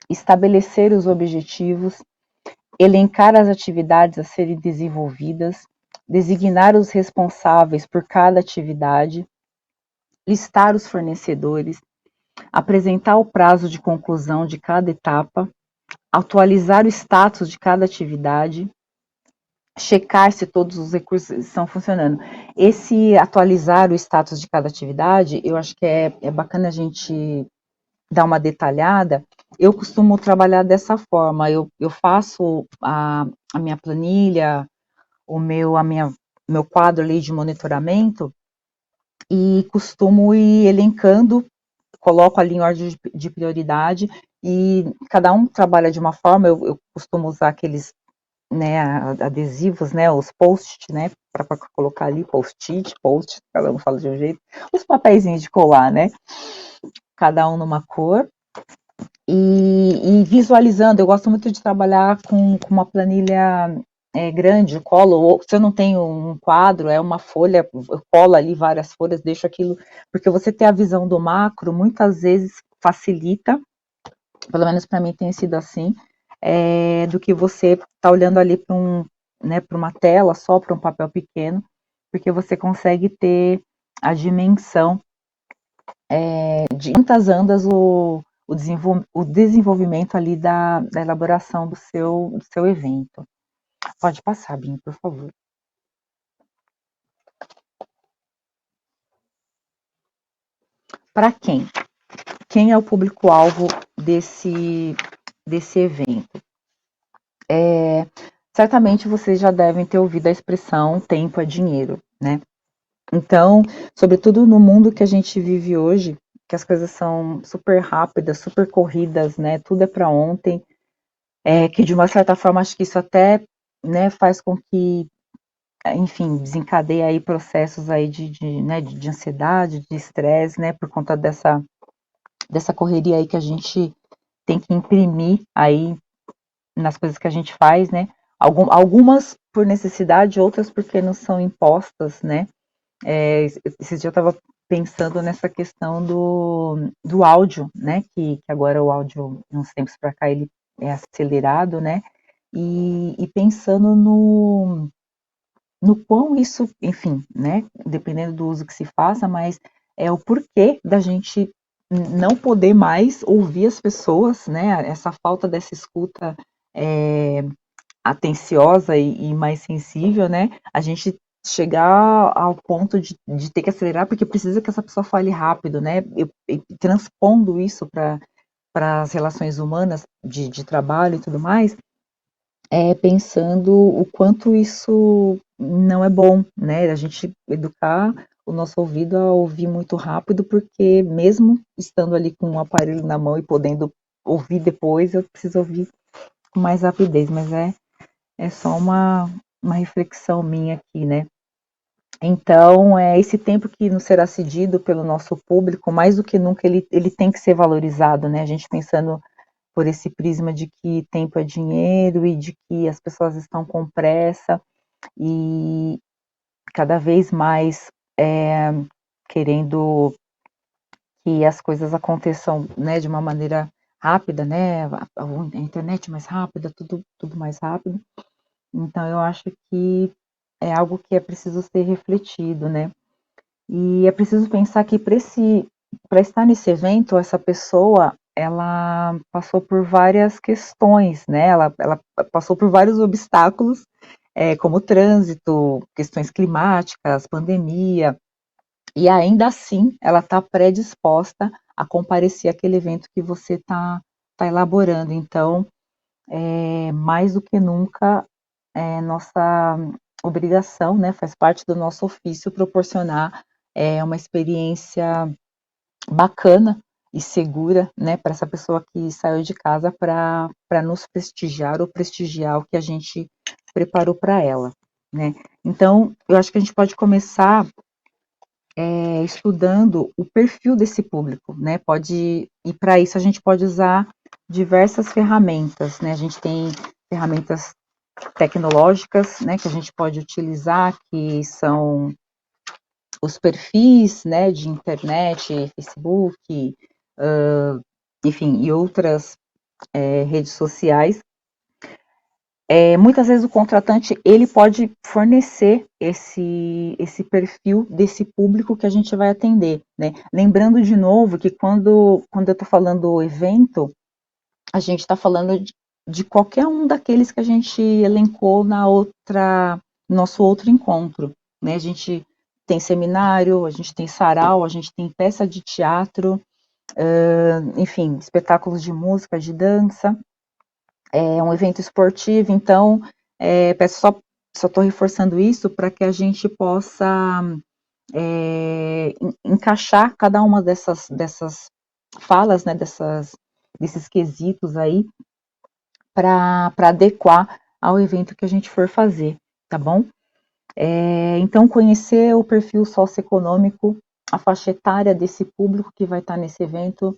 estabelecer os objetivos, elencar as atividades a serem desenvolvidas, designar os responsáveis por cada atividade, listar os fornecedores, apresentar o prazo de conclusão de cada etapa, atualizar o status de cada atividade, checar se todos os recursos estão funcionando. Esse atualizar o status de cada atividade, eu acho que é bacana a gente dar uma detalhada. Eu costumo trabalhar dessa forma, eu faço a minha planilha, meu quadro ali de monitoramento, e costumo ir elencando, coloco ali em ordem de prioridade, e cada um trabalha de uma forma. Eu costumo usar aqueles, né, adesivos, né, os post, né, para colocar ali, post-it, cada um fala de um jeito, os papeizinhos de colar, né, cada um numa cor, e visualizando. Eu gosto muito de trabalhar com uma planilha grande, eu colo, ou se eu não tenho um quadro, é uma folha, eu colo ali várias folhas, deixo aquilo, porque você ter a visão do macro, muitas vezes facilita, pelo menos para mim tem sido assim, do que você tá olhando ali para né, para uma tela só, para um papel pequeno, porque você consegue ter a dimensão de quantas andas o desenvolvimento ali da elaboração do seu evento. Pode passar, Binho, por favor. Para quem? Quem é o público-alvo desse evento? Certamente vocês já devem ter ouvido a expressão tempo é dinheiro, né? Então, sobretudo no mundo que a gente vive hoje, que as coisas são super rápidas, super corridas, né? Tudo é para ontem, que de uma certa forma acho que isso até, né, faz com que, enfim, desencadeie aí processos aí né, de ansiedade, de estresse, né, por conta dessa correria aí que a gente tem que imprimir aí nas coisas que a gente faz, né? Algumas por necessidade, outras porque não são impostas, né? Esse dia eu estava pensando nessa questão do áudio, né? Que agora o áudio, de uns tempos para cá, ele é acelerado, né? E pensando no quão isso, enfim, né? Dependendo do uso que se faça, mas é o porquê da gente não poder mais ouvir as pessoas, né? Essa falta dessa escuta atenciosa e mais sensível, né? A gente chegar ao ponto de ter que acelerar porque precisa que essa pessoa fale rápido, né? Eu transpondo isso para as relações humanas de trabalho e tudo mais, pensando o quanto isso não é bom, né? A gente educar o nosso ouvido a ouvir muito rápido, porque mesmo estando ali com um aparelho na mão e podendo ouvir depois, eu preciso ouvir com mais rapidez, mas é só uma reflexão minha aqui, né? Então, esse tempo que nos será cedido pelo nosso público, mais do que nunca, ele tem que ser valorizado, né? A gente pensando por esse prisma de que tempo é dinheiro e de que as pessoas estão com pressa e cada vez mais querendo que as coisas aconteçam, né, de uma maneira rápida, né? A internet mais rápida, tudo mais rápido. Então, eu acho que é algo que é preciso ser refletido, né? E é preciso pensar que para estar nesse evento, essa pessoa, ela passou por várias questões, né? Ela passou por vários obstáculos, como trânsito, questões climáticas, pandemia, e ainda assim ela está predisposta a comparecer àquele evento que você tá elaborando. Então, mais do que nunca, nossa obrigação, né, faz parte do nosso ofício proporcionar uma experiência bacana e segura, né, para essa pessoa que saiu de casa para nos prestigiar ou prestigiar o que a gente preparou para ela, né. Então, eu acho que a gente pode começar estudando o perfil desse público, né, e para isso a gente pode usar diversas ferramentas, né, a gente tem ferramentas tecnológicas, né, que a gente pode utilizar, que são os perfis, né, de internet, Facebook, enfim, e outras redes sociais. Muitas vezes o contratante ele pode fornecer esse perfil desse público que a gente vai atender, né? Lembrando de novo que quando eu estou falando do evento, a gente está falando de qualquer um daqueles que a gente elencou nosso outro encontro, né? A gente tem seminário, a gente tem sarau, a gente tem peça de teatro, enfim, espetáculos de música, de dança, é um evento esportivo, então, peço só estou reforçando isso para que a gente possa encaixar cada uma dessas falas, né, desses quesitos aí, para adequar ao evento que a gente for fazer, tá bom? Então, conhecer o perfil socioeconômico, a faixa etária desse público que vai estar nesse evento,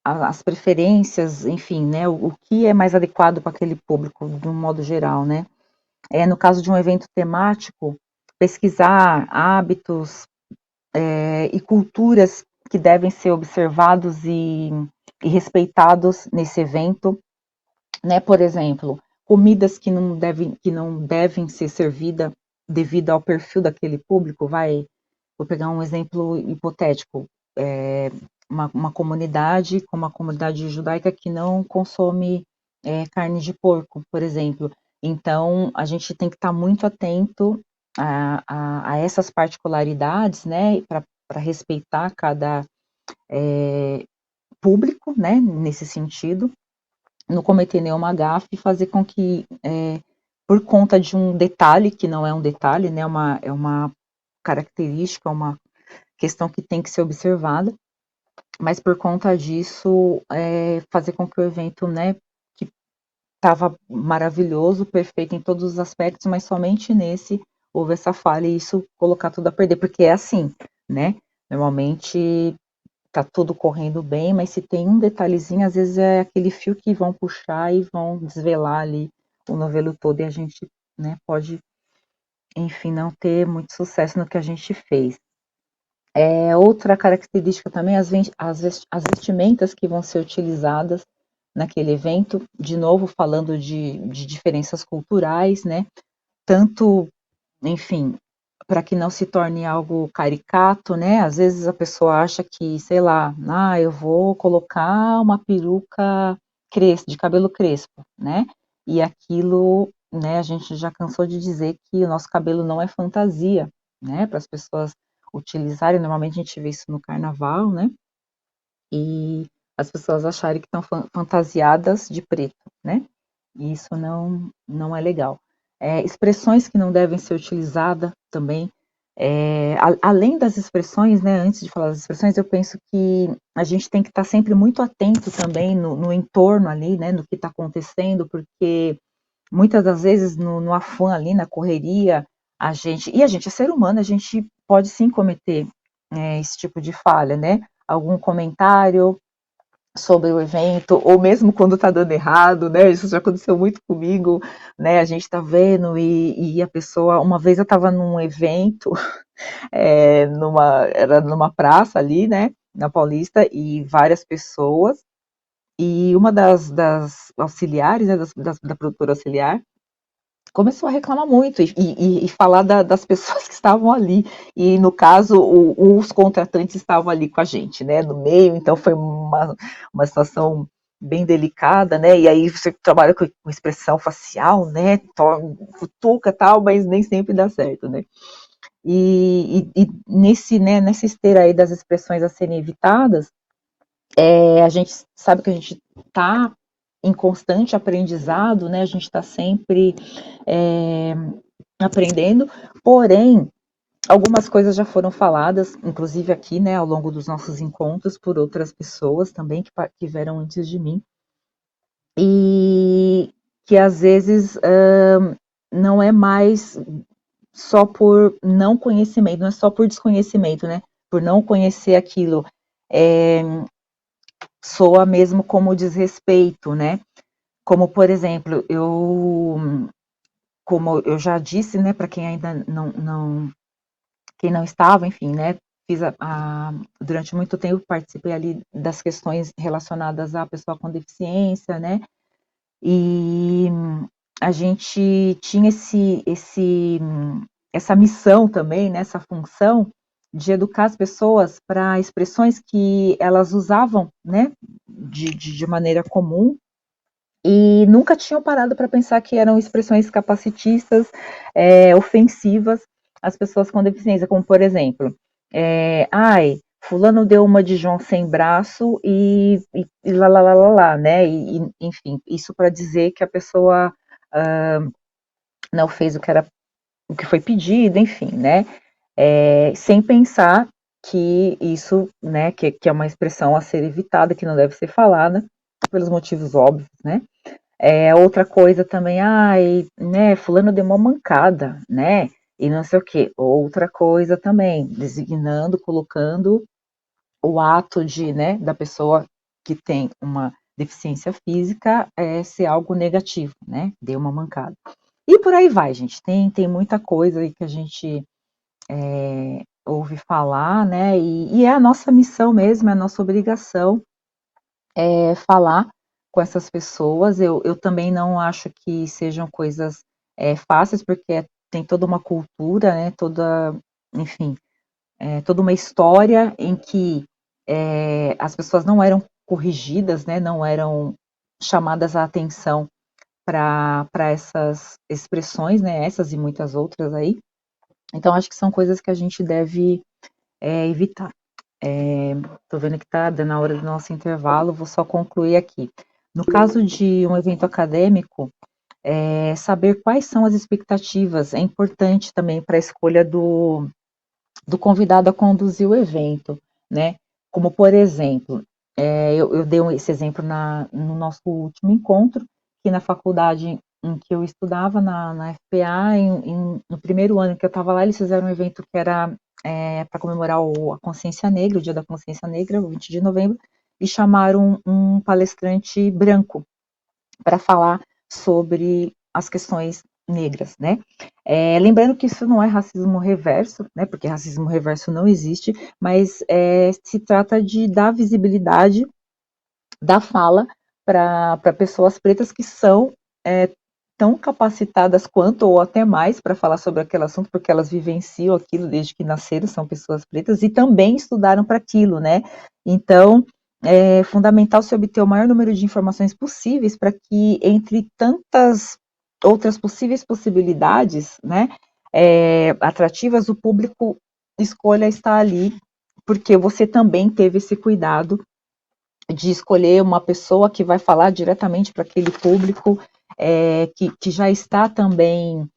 as preferências, enfim, né, o que é mais adequado para aquele público, de um modo geral, né? No caso de um evento temático, pesquisar hábitos e culturas que devem ser observados e respeitados nesse evento, né? Por exemplo, comidas que não devem ser servidas devido ao perfil daquele público. Vou pegar um exemplo hipotético. Uma comunidade como a comunidade judaica que não consome carne de porco, por exemplo. Então, a gente tem que estar muito atento a essas particularidades, né, para respeitar cada público, né, nesse sentido, não cometer nenhuma gafe e fazer com que, por conta de um detalhe, que não é um detalhe, né, é uma característica, uma questão que tem que ser observada, mas por conta disso, fazer com que o evento, né, que estava maravilhoso, perfeito em todos os aspectos, mas somente nesse houve essa falha e isso colocar tudo a perder, porque é assim, né, normalmente tá tudo correndo bem, mas se tem um detalhezinho, às vezes é aquele fio que vão puxar e vão desvelar ali o novelo todo e a gente, né, pode, enfim, não ter muito sucesso no que a gente fez. Outra característica também, as vestimentas que vão ser utilizadas naquele evento, de novo falando de diferenças culturais, né, tanto, enfim, para que não se torne algo caricato, né? Às vezes a pessoa acha que, sei lá, eu vou colocar uma peruca de cabelo crespo, né? E aquilo, né, a gente já cansou de dizer que o nosso cabelo não é fantasia, né? Para as pessoas utilizarem, normalmente a gente vê isso no carnaval, né? E as pessoas acharem que estão fantasiadas de preto, né? E isso não é legal. Expressões que não devem ser utilizadas também. Além das expressões, né, antes de falar das expressões, eu penso que a gente tem que estar sempre muito atento também no entorno ali, né, no que está acontecendo, porque muitas das vezes no afã ali, na correria, a gente é ser humano, a gente pode sim cometer esse tipo de falha, né? Algum comentário sobre o evento, ou mesmo quando tá dando errado, né? Isso já aconteceu muito comigo, né? A gente tá vendo e a pessoa. Uma vez eu tava num evento, era numa praça ali, né? Na Paulista, e várias pessoas, e uma das auxiliares, né? Da produtora auxiliar, começou a reclamar muito e falar das pessoas que estavam ali. E, no caso, os contratantes estavam ali com a gente, né, no meio, então foi uma situação bem delicada, né, e aí você trabalha com expressão facial, né, cutuca e tal, mas nem sempre dá certo, né. E nessa esteira aí das expressões a serem evitadas, a gente sabe que a gente está em constante aprendizado, né? A gente está sempre aprendendo, porém, algumas coisas já foram faladas, inclusive aqui, né, ao longo dos nossos encontros, por outras pessoas também que vieram antes de mim, e que às vezes não é mais só por não conhecimento, não é só por desconhecimento, né? Por não conhecer aquilo, soa mesmo como desrespeito, né? Como, por exemplo, como eu já disse, né, para quem ainda quem não estava, enfim, né, durante muito tempo participei ali das questões relacionadas à pessoa com deficiência, né, e a gente tinha essa missão também, né, essa função de educar as pessoas para expressões que elas usavam, né, de maneira comum, e nunca tinham parado para pensar que eram expressões capacitistas, ofensivas às pessoas com deficiência, como por exemplo, ai, fulano deu uma de João sem braço e lá, lá, lá, lá, lá, né, enfim, isso para dizer que a pessoa não fez o que foi pedido, enfim, né, sem pensar que isso, né, que é uma expressão a ser evitada, que não deve ser falada, pelos motivos óbvios, né. Outra coisa também, ai, né, fulano deu uma mancada, né, e não sei o quê. Outra coisa também, designando, colocando o ato né, da pessoa que tem uma deficiência física ser algo negativo, né, deu uma mancada. E por aí vai, gente, tem muita coisa aí que a gente ouve falar, né, e é a nossa missão mesmo, é a nossa obrigação falar com essas pessoas. Eu também não acho que sejam coisas fáceis, porque tem toda uma cultura, né, enfim, toda uma história em que as pessoas não eram corrigidas, né, não eram chamadas a atenção para essas expressões, né, essas e muitas outras aí. Então, acho que são coisas que a gente deve evitar. Estou vendo que está dando a hora do nosso intervalo, vou só concluir aqui. No caso de um evento acadêmico, saber quais são as expectativas é importante também para a escolha do convidado a conduzir o evento, né? Como, por exemplo, eu dei esse exemplo no nosso último encontro, que na faculdade em que eu estudava, na FPA, no primeiro ano que eu estava lá, eles fizeram um evento que era para comemorar a Consciência Negra, o Dia da Consciência Negra, o 20 de novembro, e chamaram um palestrante branco para falar sobre as questões negras, né? Lembrando que isso não é racismo reverso, né? Porque racismo reverso não existe, mas se trata de dar visibilidade da fala para pessoas pretas que são tão capacitadas quanto ou até mais para falar sobre aquele assunto, porque elas vivenciam aquilo desde que nasceram, são pessoas pretas e também estudaram para aquilo, né? Então, é fundamental se obter o maior número de informações possíveis para que, entre tantas outras possíveis possibilidades, né, atrativas, o público escolha estar ali, porque você também teve esse cuidado de escolher uma pessoa que vai falar diretamente para aquele público, que já está também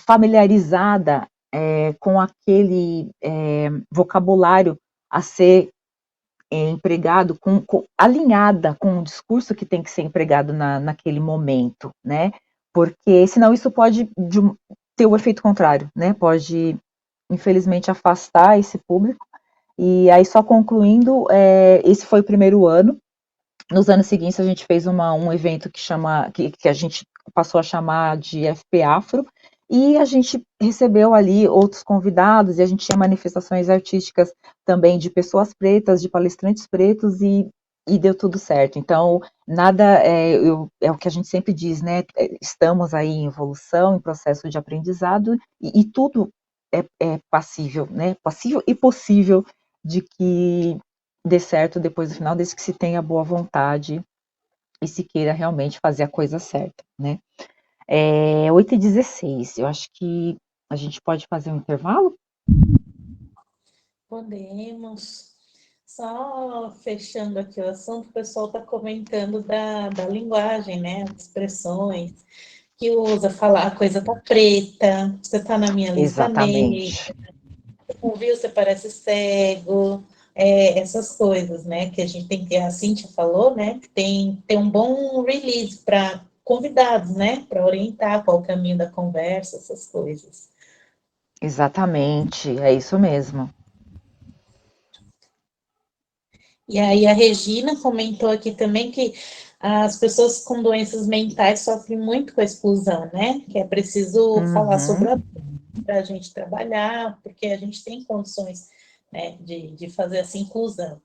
familiarizada com aquele vocabulário a ser empregado, alinhada com o discurso que tem que ser empregado naquele momento, né? Porque senão isso pode ter o efeito contrário, né? Pode, infelizmente, afastar esse público. E aí, só concluindo, esse foi o primeiro ano. Nos anos seguintes, a gente fez um evento que a gente passou a chamar de FP Afro, e a gente recebeu ali outros convidados, e a gente tinha manifestações artísticas também de pessoas pretas, de palestrantes pretos, e deu tudo certo. Então, nada, é o que a gente sempre diz, né? Estamos aí em evolução, em processo de aprendizado, e tudo é passível, né? Passível e possível de que dê certo depois do final, desde que se tenha boa vontade e se queira realmente fazer a coisa certa, né? 8h16, eu acho que a gente pode fazer um intervalo? Podemos. Só fechando aqui o assunto, o pessoal está comentando da linguagem, né? As expressões que usa, falar a coisa tá preta, você tá na minha lista negra, Exatamente. ouviu, você parece cego, essas coisas, né? Que a gente tem que, a Cíntia falou, né? Que tem um bom release para convidados, né? Para orientar qual o caminho da conversa, essas coisas. Exatamente, é isso mesmo. E aí a Regina comentou aqui também que as pessoas com doenças mentais sofrem muito com a exclusão, né? Que é preciso falar sobre para a gente trabalhar, porque a gente tem condições, né, de fazer essa inclusão.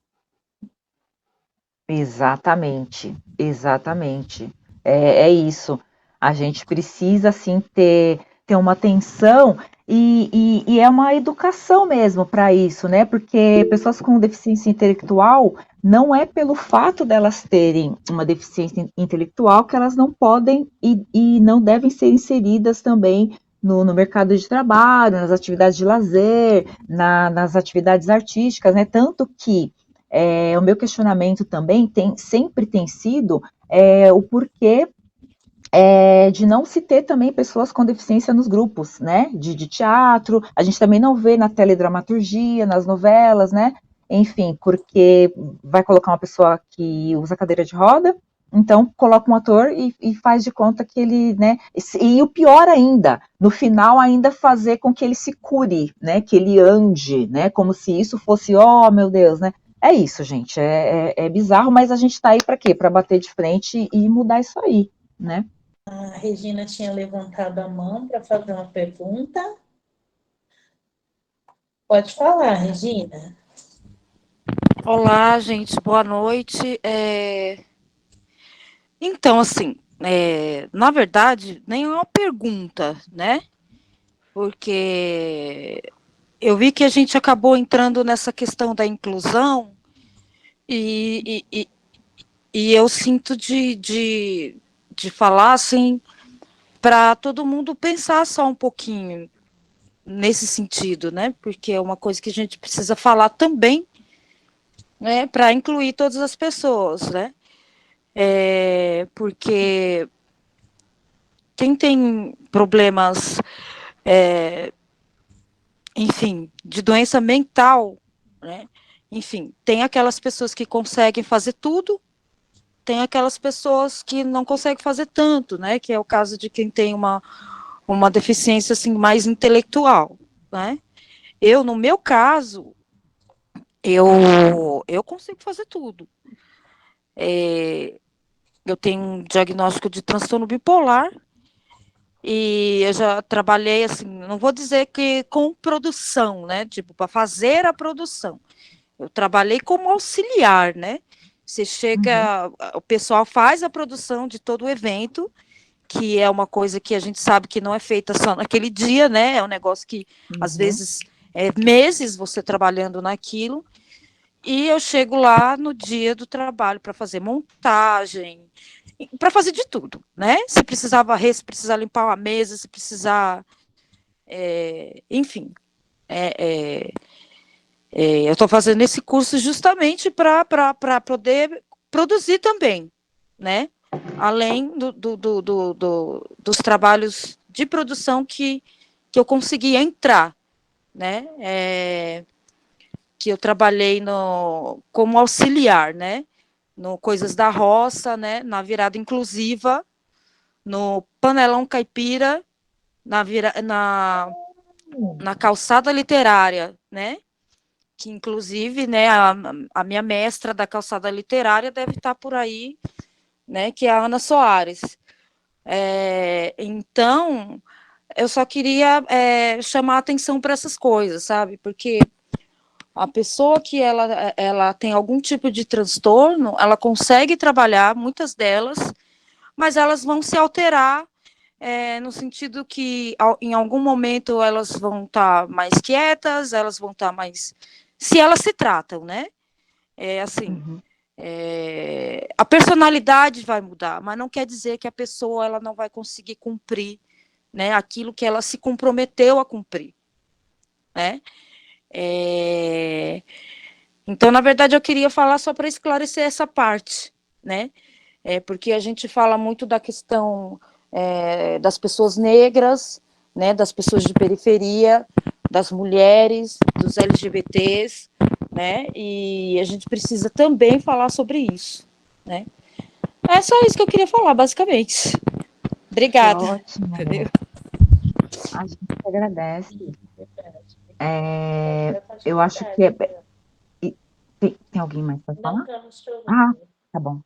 Exatamente, exatamente. É isso. A gente precisa, sim, ter uma atenção E é uma educação mesmo para isso, né? Porque pessoas com deficiência intelectual não é pelo fato delas terem uma deficiência intelectual que elas não podem e não devem ser inseridas também no mercado de trabalho, nas atividades de lazer, nas atividades artísticas, né? Tanto que o meu questionamento também sempre tem sido o porquê de não se ter também pessoas com deficiência nos grupos, né, de teatro, a gente também não vê na teledramaturgia, nas novelas, né, enfim, porque vai colocar uma pessoa que usa cadeira de roda, então coloca um ator e faz de conta que ele, né, e o pior ainda, no final ainda fazer com que ele se cure, né, que ele ande, né, como se isso fosse, oh meu Deus, né, é isso, gente, é bizarro, mas a gente está aí para quê? Para bater de frente e mudar isso aí, né? A Regina tinha levantado a mão para fazer uma pergunta. Pode falar, Regina. Olá, gente, boa noite. Então, assim, na verdade, nem é uma pergunta, né? Porque eu vi que a gente acabou entrando nessa questão da inclusão e, e eu sinto de falar, assim, para todo mundo pensar só um pouquinho nesse sentido, né? Porque é uma coisa que a gente precisa falar também, né? Para incluir todas as pessoas, né? Porque quem tem problemas, enfim, de doença mental, né? Enfim, tem aquelas pessoas que conseguem fazer tudo, tem aquelas pessoas que não conseguem fazer tanto, né? Que é o caso de quem tem uma deficiência assim mais intelectual, né? Eu, no meu caso, eu consigo fazer tudo. Eu tenho um diagnóstico de transtorno bipolar. E eu já trabalhei assim, não vou dizer que com produção, né? Tipo, para fazer a produção. Eu trabalhei como auxiliar, né? Você chega, o pessoal faz a produção de todo o evento, que é uma coisa que a gente sabe que não é feita só naquele dia, né? É um negócio que às vezes meses você trabalhando naquilo. E eu chego lá no dia do trabalho para fazer montagem, para fazer de tudo, né? Se precisar varrer, se precisar limpar uma mesa, se precisar, enfim. Eu estou fazendo esse curso justamente para poder produzir também, né? Além dos trabalhos de produção que eu consegui entrar, né? Que eu trabalhei como auxiliar, né? No Coisas da Roça, né? Na virada inclusiva, no Panelão Caipira, na calçada literária, né? Que inclusive, né, a minha mestra da calçada literária deve estar por aí, né? Que é a Ana Soares. Então, eu só queria chamar a atenção para essas coisas, sabe? Porque a pessoa que ela tem algum tipo de transtorno, ela consegue trabalhar, muitas delas, mas elas vão se alterar no sentido que em algum momento elas vão estar mais quietas, elas vão estar mais. Se elas se tratam, né? Assim, a personalidade vai mudar, mas não quer dizer que a pessoa ela não vai conseguir cumprir, né, aquilo que ela se comprometeu a cumprir, né? Então, na verdade, eu queria falar só para esclarecer essa parte, né? Porque a gente fala muito da questão das pessoas negras, né, das pessoas de periferia, das mulheres, dos LGBTs, né? E a gente precisa também falar sobre isso, né? É só isso que eu queria falar, basicamente. Obrigada. Que ótimo. Entendeu? A gente agradece. Eu acho que tem alguém mais para falar? Não estamos te ouvindo. Ah, tá bom.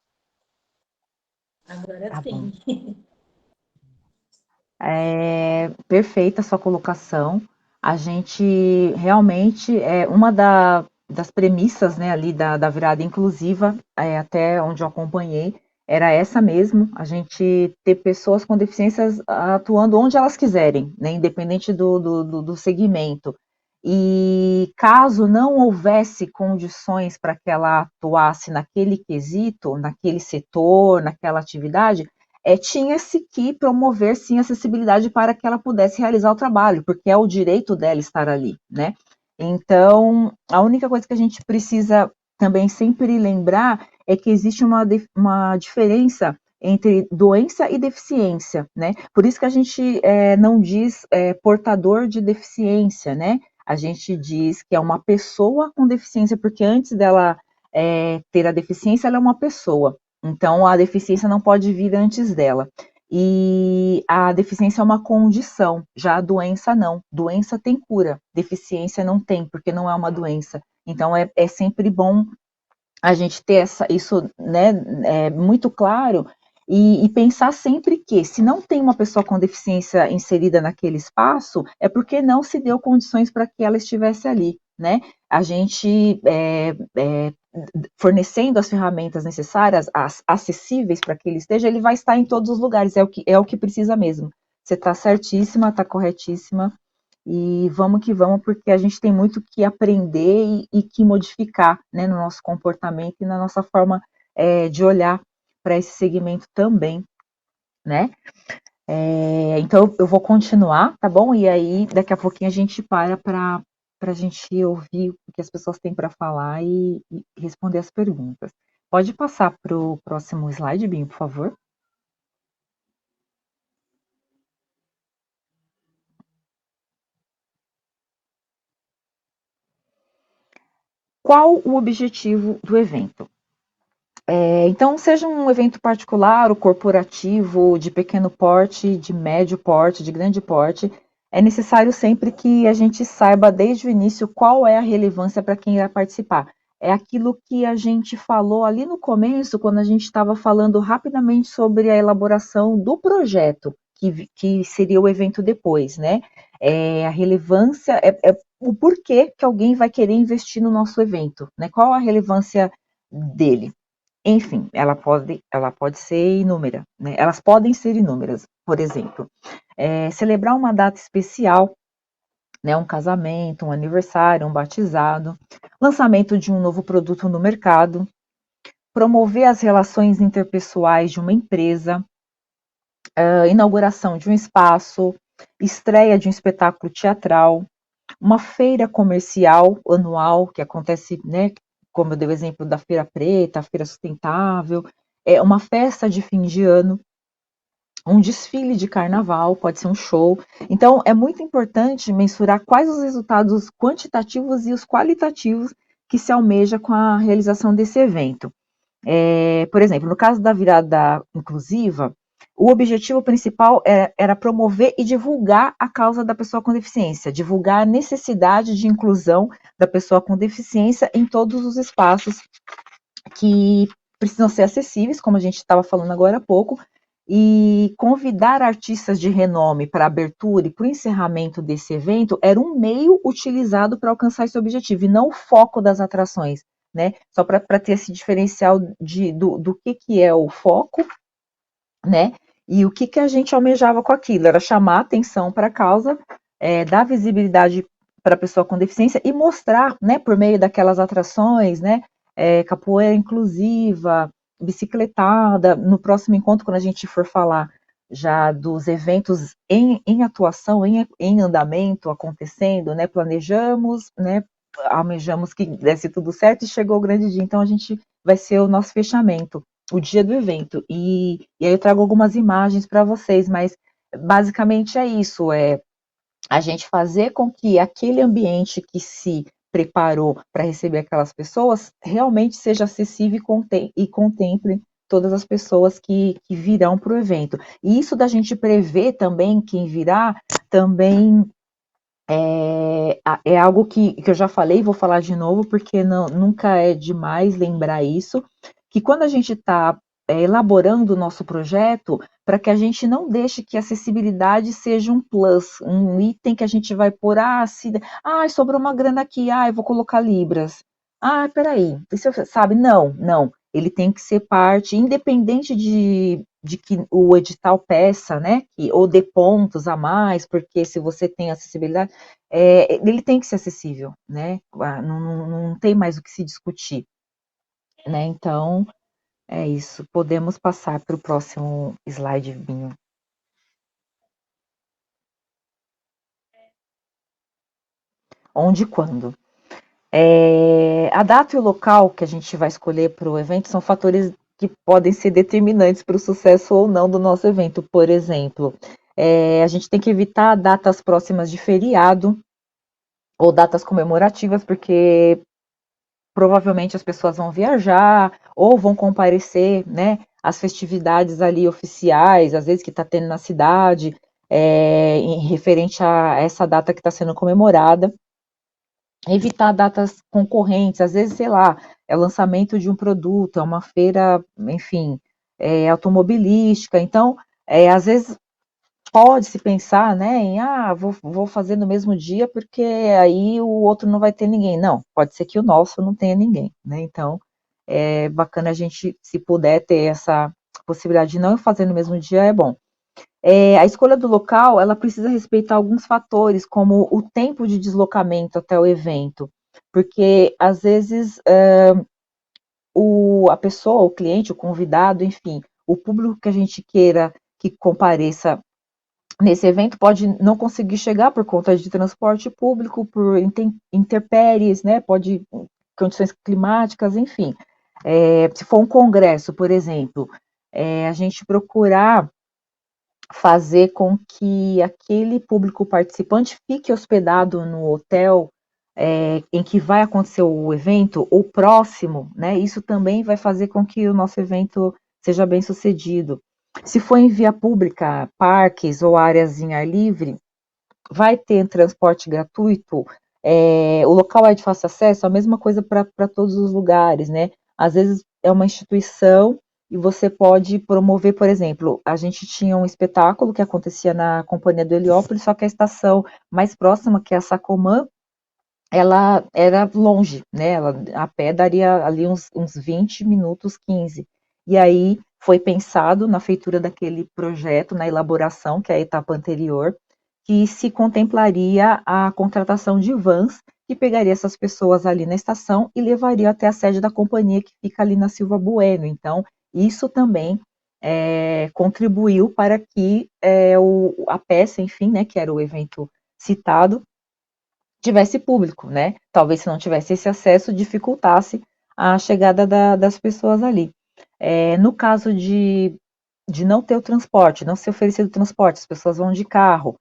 Agora Tá sim. bom. Perfeita a sua colocação. A gente realmente uma das premissas, né, ali da virada inclusiva, até onde eu acompanhei, era essa mesmo, a gente ter pessoas com deficiências atuando onde elas quiserem, né, independente do segmento. E caso não houvesse condições para que ela atuasse naquele quesito, naquele setor, naquela atividade, tinha-se que promover, sim, acessibilidade para que ela pudesse realizar o trabalho, porque é o direito dela estar ali, né? Então, a única coisa que a gente precisa também sempre lembrar é que existe uma diferença entre doença e deficiência, né? Por isso que a gente não diz portador de deficiência, né? A gente diz que é uma pessoa com deficiência, porque antes dela ter a deficiência, ela é uma pessoa. Então, a deficiência não pode vir antes dela. E a deficiência é uma condição, já a doença não. Doença tem cura, deficiência não tem, porque não é uma doença. Então, é sempre bom a gente ter isso, né, muito claro e pensar sempre que, se não tem uma pessoa com deficiência inserida naquele espaço, é porque não se deu condições para que ela estivesse ali, né? A gente fornecendo as ferramentas necessárias, acessíveis para que ele esteja, ele vai estar em todos os lugares, é o que precisa mesmo. Você está certíssima, está corretíssima, e vamos que vamos, porque a gente tem muito que aprender e que modificar, né, no nosso comportamento e na nossa forma de olhar para esse segmento também, né? Então eu vou continuar, tá bom? E aí daqui a pouquinho a gente para a gente ouvir o que as pessoas têm para falar e responder as perguntas. Pode passar para o próximo slide, Binho, por favor? Qual o objetivo do evento? Então, seja um evento particular ou corporativo, de pequeno porte, de médio porte, de grande porte, é necessário sempre que a gente saiba desde o início qual é a relevância para quem irá participar. É aquilo que a gente falou ali no começo, quando a gente estava falando rapidamente sobre a elaboração do projeto, que seria o evento depois, né? A relevância é o porquê que alguém vai querer investir no nosso evento, né? Qual a relevância dele? Enfim, ela pode ser inúmera, né? Elas podem ser inúmeras, por exemplo, celebrar uma data especial, né? Um casamento, um aniversário, um batizado, lançamento de um novo produto no mercado, promover as relações interpessoais de uma empresa, inauguração de um espaço, estreia de um espetáculo teatral, uma feira comercial anual, que acontece, né, como eu dei o exemplo da Feira Preta, a Feira Sustentável, uma festa de fim de ano, um desfile de carnaval, pode ser um show. Então, é muito importante mensurar quais os resultados quantitativos e os qualitativos que se almeja com a realização desse evento. Por exemplo, no caso da virada inclusiva, o objetivo principal era promover e divulgar a causa da pessoa com deficiência, divulgar a necessidade de inclusão da pessoa com deficiência em todos os espaços que precisam ser acessíveis, como a gente estava falando agora há pouco, e convidar artistas de renome para a abertura e para o encerramento desse evento era um meio utilizado para alcançar esse objetivo, e não o foco das atrações, né? Só para ter esse diferencial do que é o foco, né? E o que a gente almejava com aquilo? Era chamar a atenção para a causa, dar visibilidade para a pessoa com deficiência e mostrar, né, por meio daquelas atrações, né, capoeira inclusiva, bicicletada. No próximo encontro, quando a gente for falar já dos eventos em atuação, em andamento, acontecendo, né, planejamos, né, almejamos que desse tudo certo e chegou o grande dia. Então, a gente vai ser o nosso fechamento, o dia do evento. E aí eu trago algumas imagens para vocês, mas basicamente é isso, a gente fazer com que aquele ambiente que se preparou para receber aquelas pessoas realmente seja acessível e contemple todas as pessoas que virão para o evento. E isso da gente prever também quem virá, também é algo que eu já falei e vou falar de novo, porque nunca é demais lembrar isso, que quando a gente está elaborando o nosso projeto, para que a gente não deixe que a acessibilidade seja um plus, um item que a gente vai pôr, sobrou uma grana aqui, eu vou colocar libras. Peraí, sabe? Não. ele tem que ser parte, independente de que o edital peça, né, ou dê pontos a mais, porque se você tem acessibilidade, ele tem que ser acessível, né, não tem mais o que se discutir, né, então, é isso, podemos passar para o próximo slide, Binho. Onde e quando? A data e o local que a gente vai escolher para o evento são fatores que podem ser determinantes para o sucesso ou não do nosso evento. Por exemplo, a gente tem que evitar datas próximas de feriado ou datas comemorativas, porque provavelmente as pessoas vão viajar ou vão comparecer, né, às festividades ali oficiais, às vezes que está tendo na cidade, em referente a essa data que está sendo comemorada. Evitar datas concorrentes, às vezes, sei lá, é o lançamento de um produto, é uma feira, enfim, automobilística, então, às vezes pode-se pensar, né, em, vou fazer no mesmo dia, porque aí o outro não vai ter ninguém. Não, pode ser que o nosso não tenha ninguém, né, então, é bacana a gente, se puder ter essa possibilidade de não fazer no mesmo dia, é bom. A escolha do local, ela precisa respeitar alguns fatores, como o tempo de deslocamento até o evento, porque às vezes a pessoa, o cliente, o convidado, enfim, o público que a gente queira que compareça nesse evento pode não conseguir chegar por conta de transporte público, por intempéries, né, pode condições climáticas, enfim. Se for um congresso, por exemplo, a gente procurar fazer com que aquele público participante fique hospedado no hotel em que vai acontecer o evento, ou próximo, né? Isso também vai fazer com que o nosso evento seja bem sucedido. Se for em via pública, parques ou áreas em ar livre, vai ter transporte gratuito, o local é de fácil acesso, a mesma coisa para todos os lugares, né? Às vezes é uma instituição e você pode promover, por exemplo, a gente tinha um espetáculo que acontecia na Companhia do Heliópolis, só que a estação mais próxima, que é a Sacomã, ela era longe, né? Ela, a pé daria ali uns 20 minutos, 15. E aí foi pensado na feitura daquele projeto, na elaboração, que é a etapa anterior, que se contemplaria a contratação de vans que pegaria essas pessoas ali na estação e levaria até a sede da companhia que fica ali na Silva Bueno. Então, isso também contribuiu para que a peça, enfim, né, que era o evento citado, tivesse público, né? Talvez se não tivesse esse acesso, dificultasse a chegada das pessoas ali. No caso de não ter o transporte, não ser oferecido transporte, as pessoas vão de carro,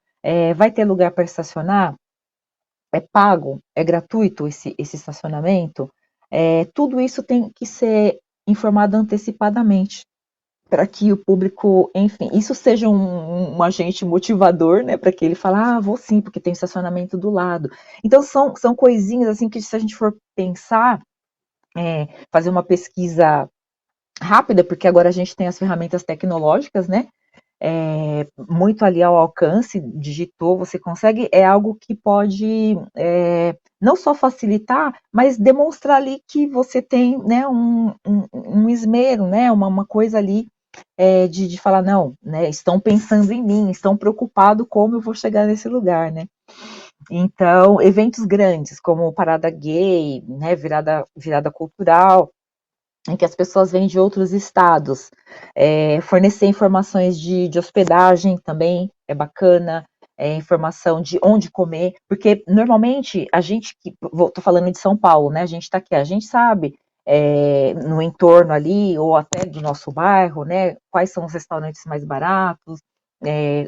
vai ter lugar para estacionar? É pago? É gratuito esse estacionamento? Tudo isso tem que ser informado antecipadamente, para que o público, enfim, isso seja um agente motivador, né, para que ele fale, vou sim, porque tem estacionamento do lado. Então, são coisinhas, assim, que se a gente for pensar, fazer uma pesquisa rápida, porque agora a gente tem as ferramentas tecnológicas, né, muito ali ao alcance, digitou, você consegue, é algo que pode não só facilitar, mas demonstrar ali que você tem, né, um esmero, né, uma coisa ali de falar, não, né, estão pensando em mim, estão preocupados como eu vou chegar nesse lugar, né. Então, eventos grandes, como Parada Gay, né, virada cultural, em que as pessoas vêm de outros estados, fornecer informações de hospedagem também é bacana, informação de onde comer, porque normalmente a gente, estou falando de São Paulo, né, a gente está aqui, a gente sabe no entorno ali, ou até do nosso bairro, né, quais são os restaurantes mais baratos,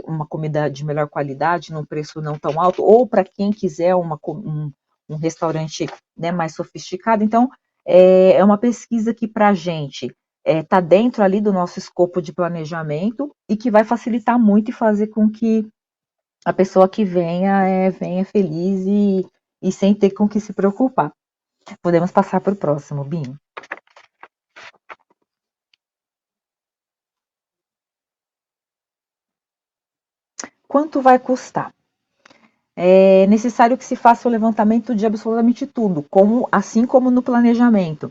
uma comida de melhor qualidade, num preço não tão alto, ou para quem quiser um restaurante, né, mais sofisticado. Então, é uma pesquisa que para a gente está dentro ali do nosso escopo de planejamento e que vai facilitar muito e fazer com que a pessoa que venha feliz e sem ter com que se preocupar. Podemos passar para o próximo, Binho. Quanto vai custar? É necessário que se faça o levantamento de absolutamente tudo, assim como no planejamento.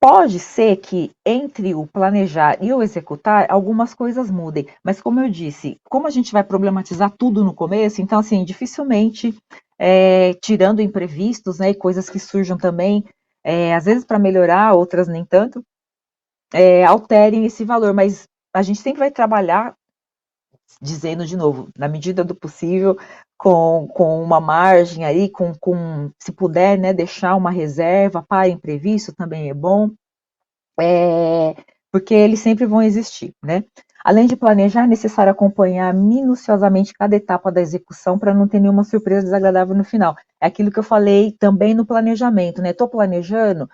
Pode ser que entre o planejar e o executar, algumas coisas mudem, mas como eu disse, como a gente vai problematizar tudo no começo, então, assim, dificilmente, tirando imprevistos, né, e coisas que surjam também, às vezes para melhorar, outras nem tanto, alterem esse valor, mas a gente sempre vai trabalhar, dizendo de novo, na medida do possível, com uma margem aí, se puder, né, deixar uma reserva para imprevisto também é bom, porque eles sempre vão existir, né? Além de planejar, é necessário acompanhar minuciosamente cada etapa da execução para não ter nenhuma surpresa desagradável no final. É aquilo que eu falei também no planejamento, né? Estou planejando,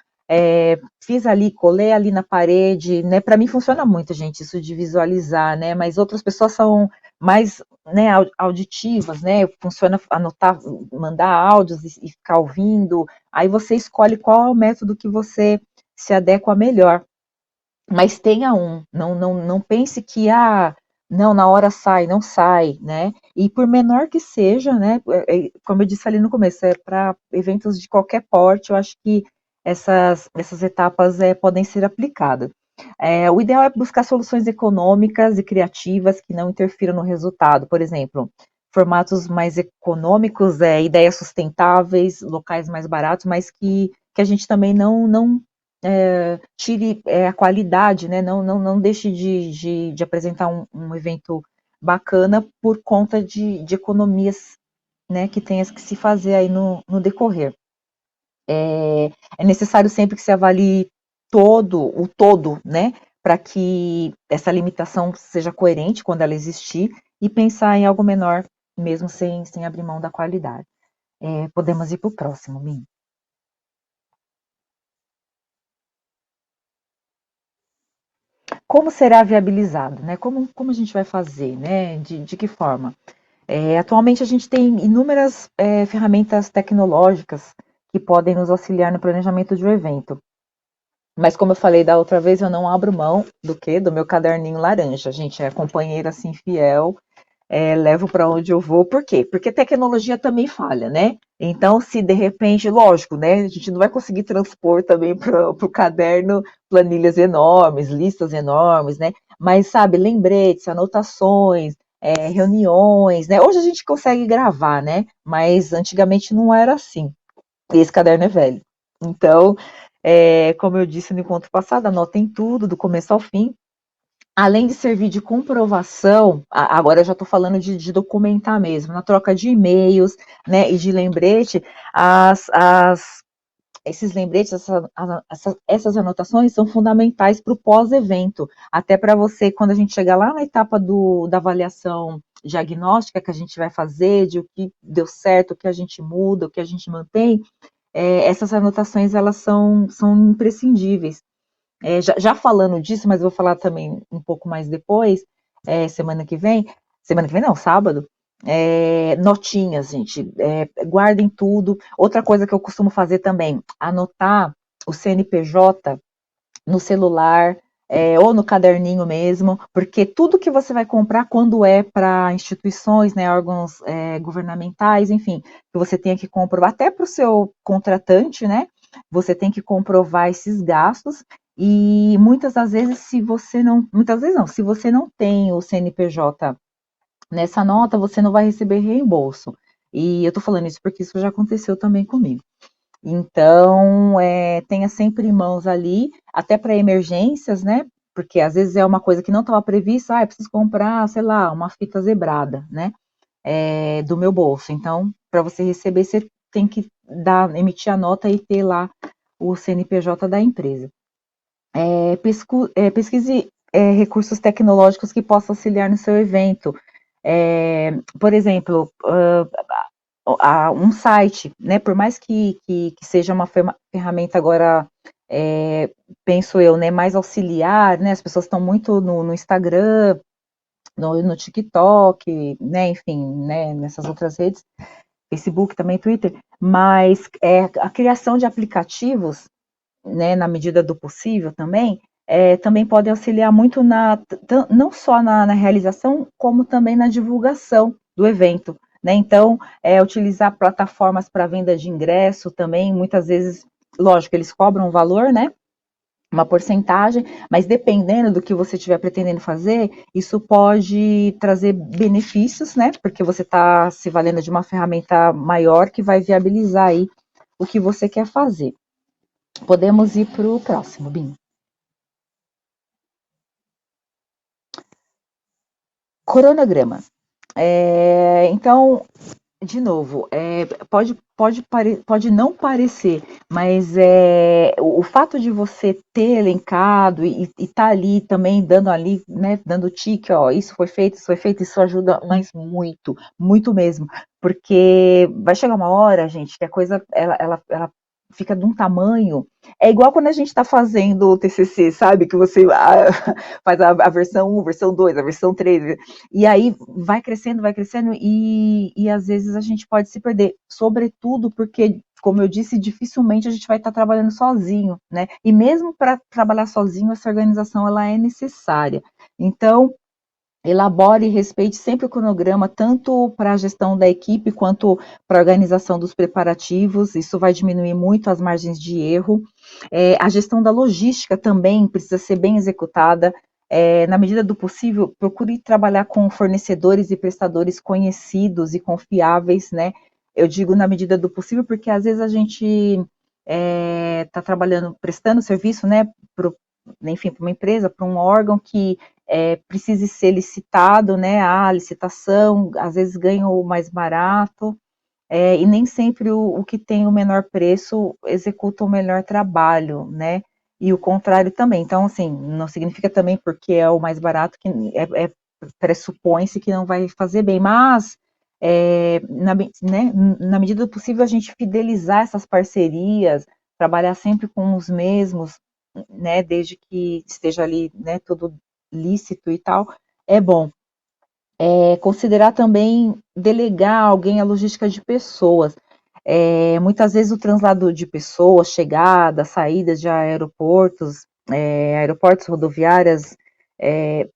fiz ali, colei ali na parede, né? Para mim funciona muito, gente, isso de visualizar, né? Mas outras pessoas são mais, né, auditivas, né? Funciona anotar, mandar áudios e ficar ouvindo. Aí você escolhe qual é o método que você se adequa melhor. Mas tenha não pense que, não, na hora sai, não sai, né? E por menor que seja, né? Como eu disse ali no começo, para eventos de qualquer porte, eu acho que essas etapas podem ser aplicadas. O ideal é buscar soluções econômicas e criativas que não interfiram no resultado. Por exemplo, formatos mais econômicos, ideias sustentáveis, locais mais baratos, mas que a gente também não tire a qualidade, né? Não deixe de apresentar um evento bacana por conta de economias, né, que tenha que se fazer aí no decorrer. É necessário sempre que se avalie o todo, né, para que essa limitação seja coerente quando ela existir e pensar em algo menor, mesmo sem abrir mão da qualidade. Podemos ir para o próximo, Min. Como será viabilizado, né? Como a gente vai fazer, né? De que forma? Atualmente a gente tem inúmeras ferramentas tecnológicas que podem nos auxiliar no planejamento de um evento. Mas como eu falei da outra vez, eu não abro mão do quê? Do meu caderninho laranja. Gente, é companheira assim fiel, levo para onde eu vou. Por quê? Porque tecnologia também falha, né? Então, se de repente, lógico, né? A gente não vai conseguir transpor também para o caderno planilhas enormes, listas enormes, né? Mas, sabe, lembretes, anotações, reuniões, né? Hoje a gente consegue gravar, né? Mas antigamente não era assim. E esse caderno é velho. Então, como eu disse no encontro passado, anotem tudo, do começo ao fim. Além de servir de comprovação, agora eu já estou falando de documentar mesmo, na troca de e-mails, né, e de lembrete, esses lembretes, essas anotações são fundamentais para o pós-evento, até para você, quando a gente chegar lá na etapa da avaliação diagnóstica que a gente vai fazer, de o que deu certo, o que a gente muda, o que a gente mantém, essas anotações, elas são imprescindíveis. Já falando disso, mas vou falar também um pouco mais depois, semana que vem não, sábado, notinhas, gente, guardem tudo. Outra coisa que eu costumo fazer também, anotar o CNPJ no celular, ou no caderninho mesmo, porque tudo que você vai comprar quando é para instituições, né, órgãos governamentais, enfim, que você tenha que comprovar, até para o seu contratante, né, você tem que comprovar esses gastos, e muitas das vezes, se você não tem o CNPJ nessa nota, você não vai receber reembolso. E eu tô falando isso porque isso já aconteceu também comigo. Então, tenha sempre em mãos ali, até para emergências, né? Porque às vezes é uma coisa que não estava prevista, eu preciso comprar, sei lá, uma fita zebrada, né? Do meu bolso. Então, para você receber, você tem que emitir a nota e ter lá o CNPJ da empresa. Pesquise recursos tecnológicos que possam auxiliar no seu evento. Por exemplo, um site, né? Por mais que seja uma ferramenta agora, penso eu, né, mais auxiliar, né? As pessoas estão muito no Instagram, no TikTok, né? Enfim, né? Nessas outras redes, Facebook também, Twitter, mas a criação de aplicativos, né, na medida do possível também, também podem auxiliar muito não só na realização, como também na divulgação do evento, né? Então, utilizar plataformas para venda de ingresso também, muitas vezes, lógico, eles cobram um valor, né? uma porcentagem, mas dependendo do que você estiver pretendendo fazer, isso pode trazer benefícios, né? Porque você está se valendo de uma ferramenta maior que vai viabilizar aí o que você quer fazer. Podemos ir para o próximo, Bim. Cronograma. Então, de novo, pode não parecer, mas o fato de você ter elencado e tá ali também dando ali, né, dando tique, ó, isso foi feito, isso ajuda, mas muito, muito mesmo, porque vai chegar uma hora, gente, que a coisa, ela fica de um tamanho, é igual quando a gente está fazendo o TCC, sabe, que você faz a versão 1, versão 2, a versão 3, e aí vai crescendo, e às vezes a gente pode se perder, sobretudo porque, como eu disse, dificilmente a gente vai estar trabalhando sozinho, né? E mesmo para trabalhar sozinho, essa organização ela é necessária. Então, elabore e respeite sempre o cronograma, tanto para a gestão da equipe quanto para a organização dos preparativos. Isso vai diminuir muito as margens de erro. A gestão da logística também precisa ser bem executada. Na medida do possível, procure trabalhar com fornecedores e prestadores conhecidos e confiáveis, né? Eu digo na medida do possível, porque às vezes a gente está trabalhando, prestando serviço, né, enfim, para uma empresa, para um órgão que precise ser licitado, né, a licitação, às vezes ganha o mais barato, e nem sempre o que tem o menor preço executa o melhor trabalho, né, e o contrário também. Então, assim, não significa também porque é o mais barato que pressupõe-se que não vai fazer bem, mas na medida do possível a gente fidelizar essas parcerias, trabalhar sempre com os mesmos, né, desde que esteja ali, né, tudo lícito e tal, é bom. Considerar também delegar alguém a logística de pessoas. Muitas vezes o translado de pessoas, chegadas, saídas de aeroportos, rodoviárias, é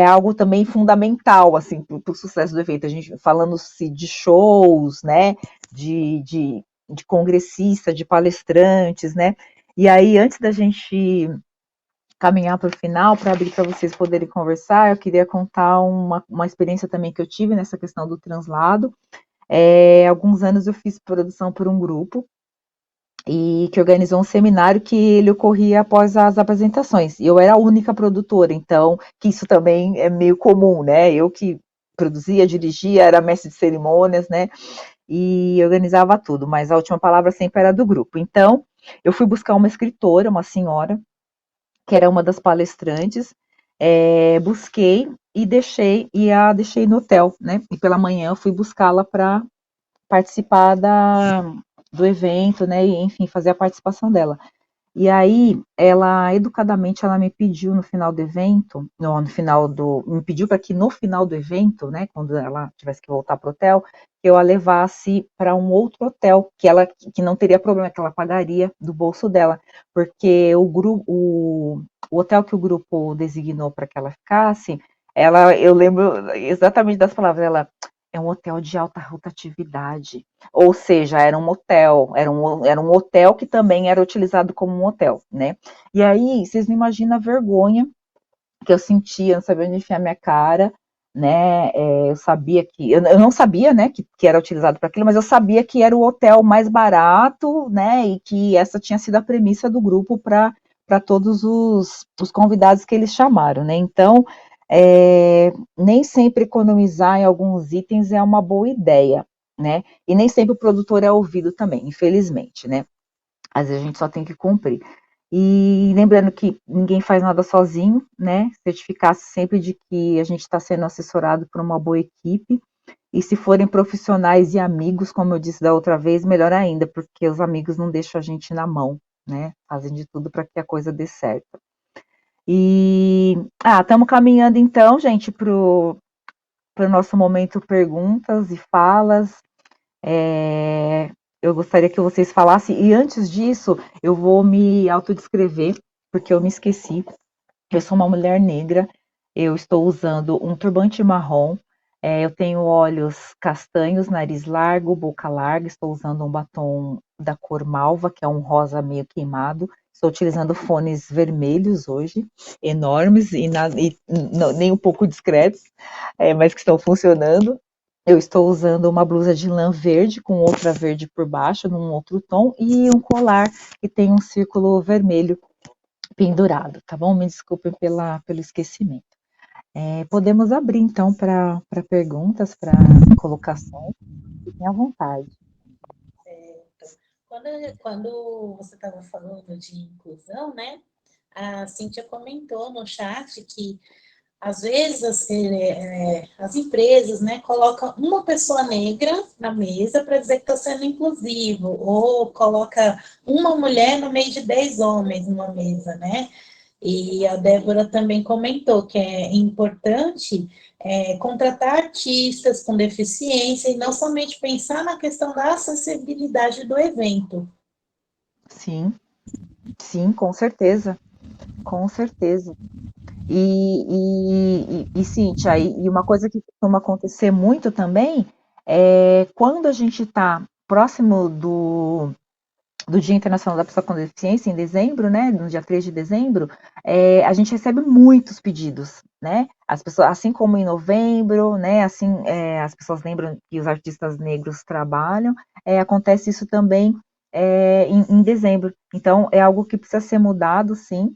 algo também fundamental, assim, para o sucesso do evento. A gente falando-se de shows, né, de congressista, de palestrantes, né, e aí antes da gente caminhar para o final, para abrir para vocês poderem conversar, eu queria contar uma experiência também que eu tive nessa questão do translado. Alguns anos eu fiz produção por um grupo, e que organizou um seminário que ele ocorria após as apresentações. E eu era a única produtora, então, que isso também é meio comum, né? Eu que produzia, dirigia, era mestre de cerimônias, né? E organizava tudo, mas a última palavra sempre era do grupo. Então, eu fui buscar uma escritora, uma senhora, que era uma das palestrantes, busquei e a deixei no hotel, né? E pela manhã eu fui buscá-la para participar do evento, né? E, enfim, fazer a participação dela. E aí, educadamente, ela me pediu no final do evento, me pediu para que no final do evento, né, quando ela tivesse que voltar para o hotel, que eu a levasse para um outro hotel, que não teria problema, que ela pagaria do bolso dela, porque o hotel que o grupo designou para que ela ficasse, eu lembro exatamente das palavras, ela é um hotel de alta rotatividade, ou seja, era um motel, era um hotel que também era utilizado como um hotel, né? E aí, vocês não imaginam a vergonha que eu sentia, não sabia onde enfiar minha cara, né? Eu sabia eu não sabia, né, que era utilizado para aquilo, mas eu sabia que era o hotel mais barato, né? E que essa tinha sido a premissa do grupo para todos os convidados que eles chamaram, né? Então, nem sempre economizar em alguns itens é uma boa ideia, né? E nem sempre o produtor é ouvido também, infelizmente, né? Às vezes a gente só tem que cumprir. E lembrando que ninguém faz nada sozinho, né? Certificar-se sempre de que a gente está sendo assessorado por uma boa equipe. E se forem profissionais e amigos, como eu disse da outra vez, melhor ainda, porque os amigos não deixam a gente na mão, né? Fazem de tudo para que a coisa dê certo. E estamos caminhando então, gente, para o nosso momento perguntas e falas. Eu gostaria que vocês falassem, e antes disso, eu vou me autodescrever, porque eu me esqueci. Eu sou uma mulher negra, eu estou usando um turbante marrom, Eu tenho olhos castanhos, nariz largo, boca larga, estou usando um batom da cor malva, que é um rosa meio queimado. Estou utilizando fones vermelhos hoje, enormes e nem um pouco discretos, mas que estão funcionando. Eu estou usando uma blusa de lã verde com outra verde por baixo, num outro tom, e um colar que tem um círculo vermelho pendurado, tá bom? Me desculpem pelo esquecimento. Podemos abrir, então, para perguntas, para colocações. Fiquem à vontade. Quando você estava falando de inclusão, né? A Cíntia comentou no chat que às vezes as empresas, né, colocam uma pessoa negra na mesa para dizer que está sendo inclusivo, ou coloca uma mulher no meio de 10 homens numa mesa, né? E a Débora também comentou que é importante contratar artistas com deficiência e não somente pensar na questão da acessibilidade do evento. Sim, sim, com certeza, com certeza. Cíntia, e uma coisa que costuma acontecer muito também é quando a gente está próximo do Dia Internacional da Pessoa com Deficiência, em dezembro, né, no dia 3 de dezembro, a gente recebe muitos pedidos, né, as pessoas, assim como em novembro, né, assim, as pessoas lembram que os artistas negros trabalham, acontece isso também em dezembro, então é algo que precisa ser mudado, sim.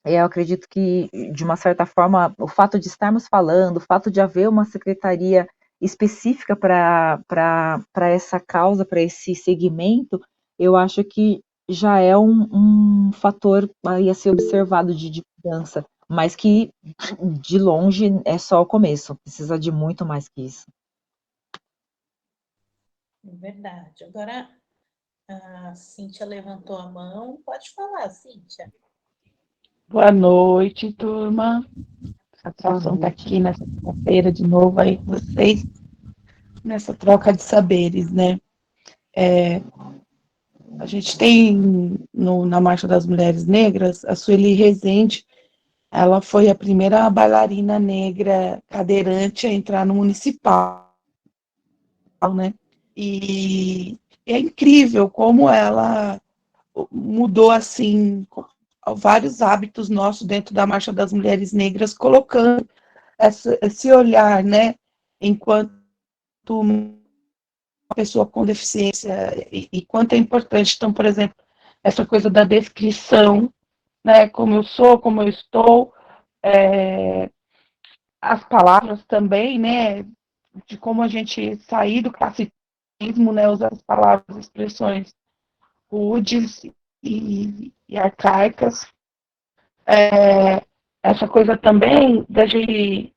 Eu acredito que, de uma certa forma, o fato de estarmos falando, o fato de haver uma secretaria específica para essa causa, para esse segmento, eu acho que já é um fator aí a ser observado de mudança, mas que, de longe, é só o começo, precisa de muito mais que isso. É verdade. Agora, a Cíntia levantou a mão. Pode falar, Cíntia. Boa noite, turma. Satisfação estar aqui nessa feira de novo aí com vocês, nessa troca de saberes, né? A gente tem na Marcha das Mulheres Negras, a Sueli Rezende, ela foi a primeira bailarina negra cadeirante a entrar no municipal, né? E é incrível como ela mudou, assim, vários hábitos nossos dentro da Marcha das Mulheres Negras, colocando esse olhar, né, enquanto uma pessoa com deficiência, e quanto é importante. Então, por exemplo, essa coisa da descrição, né, como eu sou, como eu estou, as palavras também, né, de como a gente sair do capacitismo, né, usar as palavras, expressões rudes e arcaicas. Essa coisa também da gente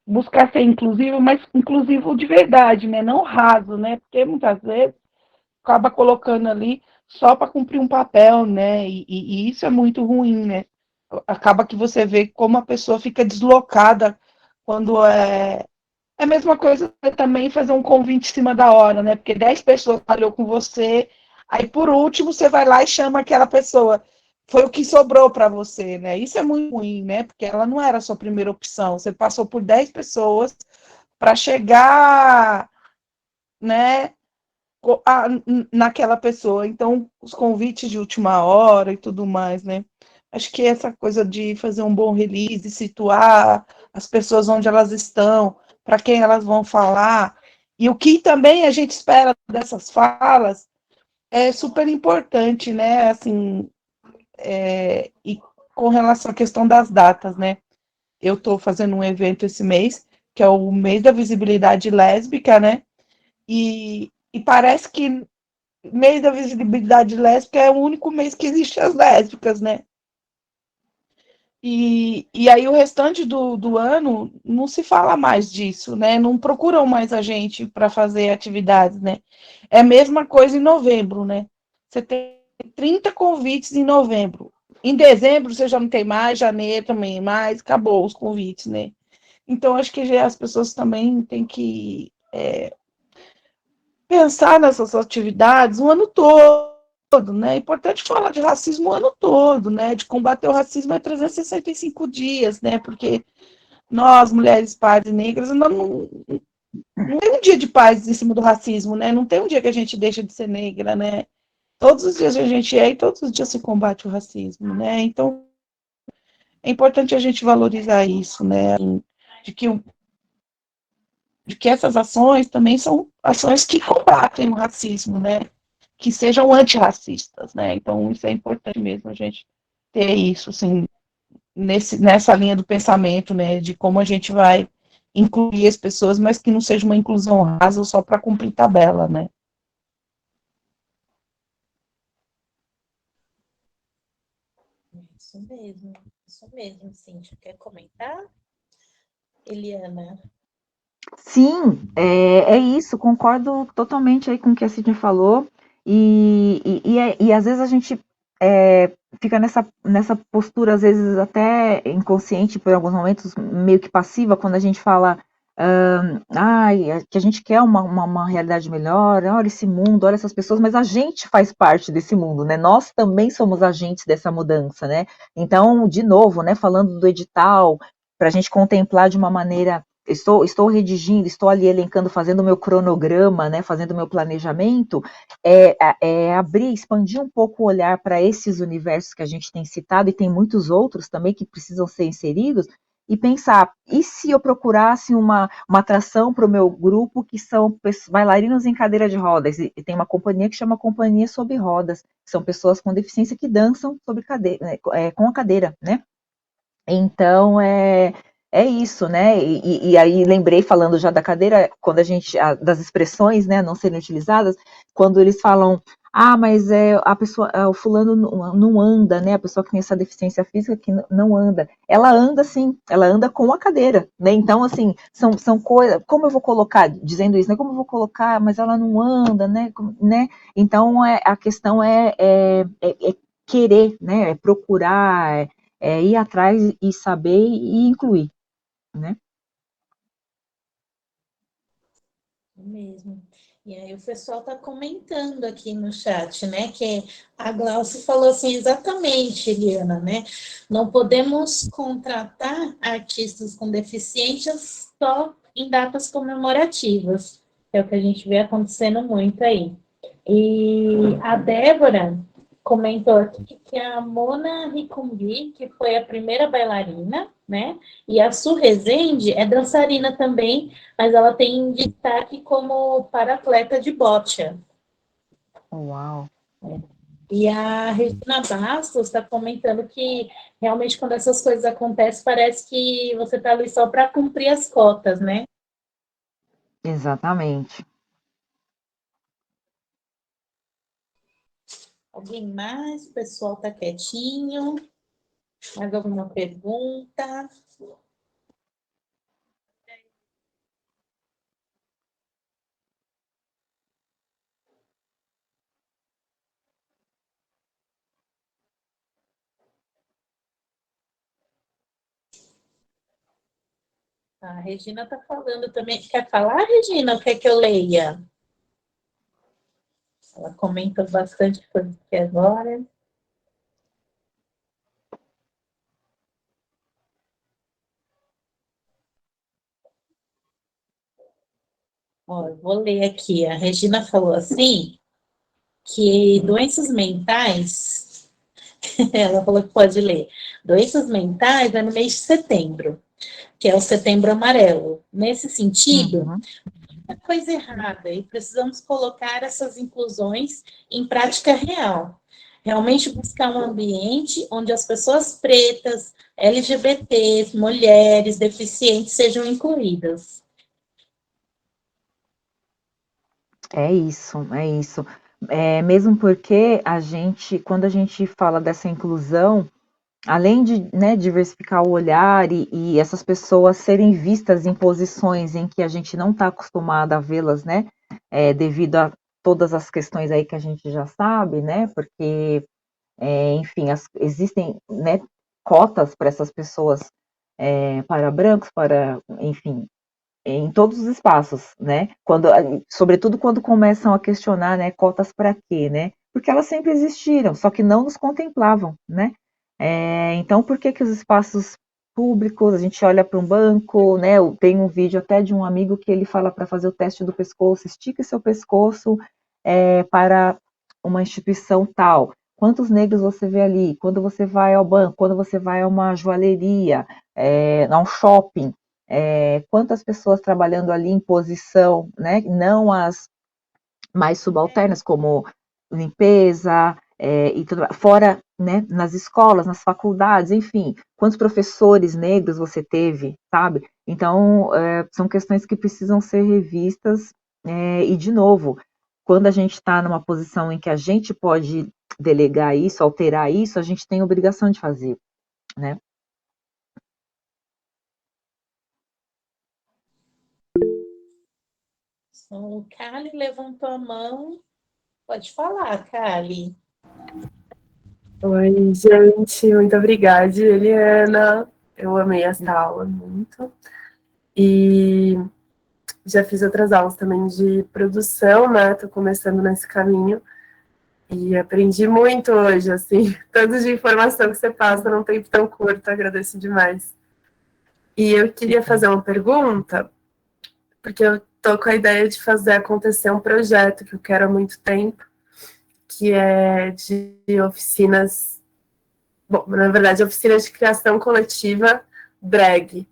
buscar ser inclusivo, mas inclusivo de verdade, né? Não raso, né? Porque muitas vezes acaba colocando ali só para cumprir um papel, né? E isso é muito ruim, né? Acaba que você vê como a pessoa fica deslocada quando é a mesma coisa também fazer um convite em cima da hora, né? Porque 10 pessoas falhou com você, aí por último você vai lá e chama aquela pessoa. Foi o que sobrou para você, né? Isso é muito ruim, né? Porque ela não era a sua primeira opção. Você passou por 10 pessoas para chegar, né, naquela pessoa. Então, os convites de última hora e tudo mais, né? Acho que essa coisa de fazer um bom release, situar as pessoas onde elas estão, para quem elas vão falar, e o que também a gente espera dessas falas é super importante, né? Assim, e com relação à questão das datas, né? Eu estou fazendo um evento esse mês, que é o mês da visibilidade lésbica, né? E parece que mês da visibilidade lésbica é o único mês que existe as lésbicas, né? E aí o restante do ano não se fala mais disso, né? Não procuram mais a gente para fazer atividades, né? É a mesma coisa em novembro, né? Você tem 30 convites em novembro. Em dezembro você já não tem mais, janeiro também mais, acabou os convites, né? Então acho que já as pessoas também têm que pensar nessas atividades o ano todo, né? É importante falar de racismo o ano todo, né? De combater o racismo é 365 dias, né? Porque nós, mulheres pardas e negras, não tem um dia de paz em cima do racismo, né? Não tem um dia que a gente deixa de ser negra, né? Todos os dias a gente é e todos os dias se combate o racismo, né? Então, é importante a gente valorizar isso, né? De que, de que essas ações também são ações que combatem o racismo, né? Que sejam antirracistas, né? Então, isso é importante mesmo a gente ter isso, assim, nessa linha do pensamento, né? De como a gente vai incluir as pessoas, mas que não seja uma inclusão rasa só para cumprir tabela, né? isso mesmo, Cíntia. Quer comentar? Eliana? Sim, é isso, concordo totalmente aí com o que a Cidne falou, e às vezes a gente fica nessa postura, às vezes até inconsciente, por alguns momentos, meio que passiva, quando a gente fala que a gente quer uma realidade melhor, olha esse mundo, olha essas pessoas, mas a gente faz parte desse mundo, né? Nós também somos agentes dessa mudança, né? Então, de novo, né, falando do edital, para a gente contemplar de uma maneira. Estou redigindo, estou ali elencando, fazendo o meu cronograma, né, fazendo o meu planejamento, abrir, expandir um pouco o olhar para esses universos que a gente tem citado, e tem muitos outros também que precisam ser inseridos, e pensar, e se eu procurasse uma atração para o meu grupo, que são bailarinos em cadeira de rodas, e tem uma companhia que chama Companhia Sob Rodas, que são pessoas com deficiência que dançam sobre cadeira, com a cadeira, né? Então, é isso, né? E aí lembrei, falando já da cadeira, quando das expressões, né, não serem utilizadas, quando eles falam, mas a pessoa, o fulano não anda, né? A pessoa que tem essa deficiência física que não anda. Ela anda sim, ela anda com a cadeira, né? Então, assim, são coisas, como eu vou colocar, dizendo isso, né? Como eu vou colocar, mas ela não anda, né? Então, a questão é querer, né? É procurar, ir atrás e saber e incluir, né? Mesmo. E aí o pessoal está comentando aqui no chat, né? Que a Glaucia falou assim, exatamente, Eliana, né? Não podemos contratar artistas com deficiências só em datas comemorativas. É o que a gente vê acontecendo muito aí. E a Débora comentou aqui que a Mona Ricumbi, que foi a primeira bailarina, né? E a Su Rezende é dançarina também, mas ela tem destaque como para-atleta de bocha. Uau! E a Regina Bastos está comentando que realmente quando essas coisas acontecem, parece que você está ali só para cumprir as cotas, né? Exatamente. Alguém mais? O pessoal está quietinho. Mais alguma pergunta? A Regina está falando também. Quer falar, Regina? O que é que eu leia? Ela comenta bastante coisa aqui agora. Ó, eu vou ler aqui. A Regina falou assim, que doenças mentais, ela falou que pode ler, doenças mentais é no mês de setembro, que é o setembro amarelo. Nesse sentido, muita coisa errada e precisamos colocar essas inclusões em prática real. Realmente buscar um ambiente onde as pessoas pretas, LGBTs, mulheres, deficientes sejam incluídas. É isso, é isso. Mesmo porque quando a gente fala dessa inclusão, além de, né, diversificar o olhar e essas pessoas serem vistas em posições em que a gente não está acostumada a vê-las, né, devido a todas as questões aí que a gente já sabe, né, porque, enfim, existem, né, cotas para essas pessoas, para brancos, enfim, em todos os espaços, né? Sobretudo quando começam a questionar, né, cotas para quê, né? Porque elas sempre existiram, só que não nos contemplavam, né? Então, por que os espaços públicos, a gente olha para um banco, né? Tem um vídeo até de um amigo que ele fala para fazer o teste do pescoço, estique seu pescoço para uma instituição tal. Quantos negros você vê ali? Quando você vai ao banco, quando você vai a uma joalheria, a um shopping, quantas pessoas trabalhando ali em posição, né? Não as mais subalternas, como limpeza, e tudo, fora, né, nas escolas, nas faculdades, enfim, quantos professores negros você teve, sabe? Então, são questões que precisam ser revistas, e, de novo, quando a gente está numa posição em que a gente pode delegar isso, alterar isso, a gente tem obrigação de fazer, né? O Kali levantou a mão. Pode falar, Kali. Oi, gente, muito obrigada, Eliana. Eu amei essa aula muito. E já fiz outras aulas também de produção, né? Tô começando nesse caminho. E aprendi muito hoje, assim, tanto de informação que você passa num tempo tão curto, agradeço demais. E eu queria fazer uma pergunta, porque eu tô com a ideia de fazer acontecer um projeto que eu quero há muito tempo, que é de oficinas, bom, na verdade, oficinas de criação coletiva drag.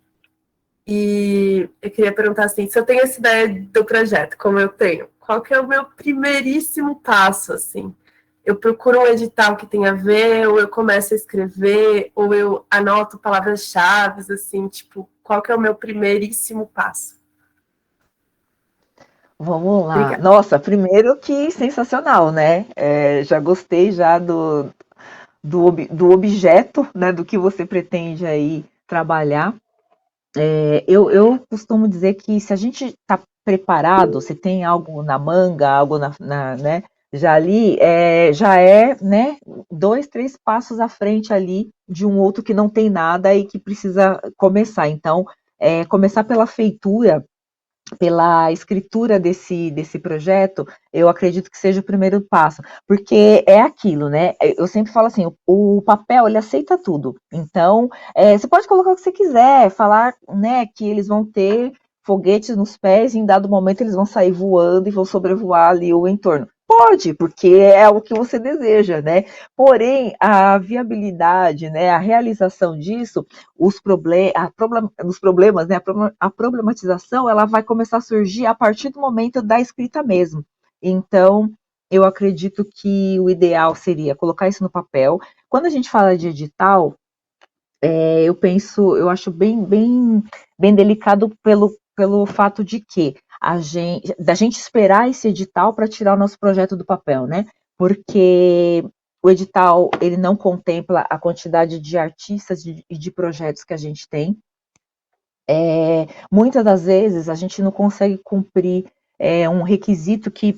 E eu queria perguntar assim, se eu tenho essa ideia do projeto, como eu tenho, qual que é o meu primeiríssimo passo, assim? Eu procuro um edital que tenha a ver, ou eu começo a escrever, ou eu anoto palavras-chave, assim, tipo, qual que é o meu primeiríssimo passo? Vamos lá. Obrigada. Nossa, primeiro que sensacional, né? Já gostei já do objeto, né, do que você pretende aí trabalhar. Eu costumo dizer que se a gente está preparado, se tem algo na manga, algo né, já ali, já é, né, 2, 3 passos à frente ali de um outro que não tem nada e que precisa começar. Então, começar pela feitura, pela escritura desse projeto, eu acredito que seja o primeiro passo, porque é aquilo, né? Eu sempre falo assim, o papel, ele aceita tudo. Então, você pode colocar o que você quiser, falar, né, que eles vão ter foguetes nos pés e em dado momento eles vão sair voando e vão sobrevoar ali o entorno. Pode, porque é o que você deseja, né? Porém, a viabilidade, né, a realização disso, os problemas, né, a problematização, ela vai começar a surgir a partir do momento da escrita mesmo. Então, eu acredito que o ideal seria colocar isso no papel. Quando a gente fala de edital, eu acho bem delicado pelo fato de que da gente esperar esse edital para tirar o nosso projeto do papel, né? Porque o edital ele não contempla a quantidade de artistas e de projetos que a gente tem. Muitas das vezes a gente não consegue cumprir um requisito que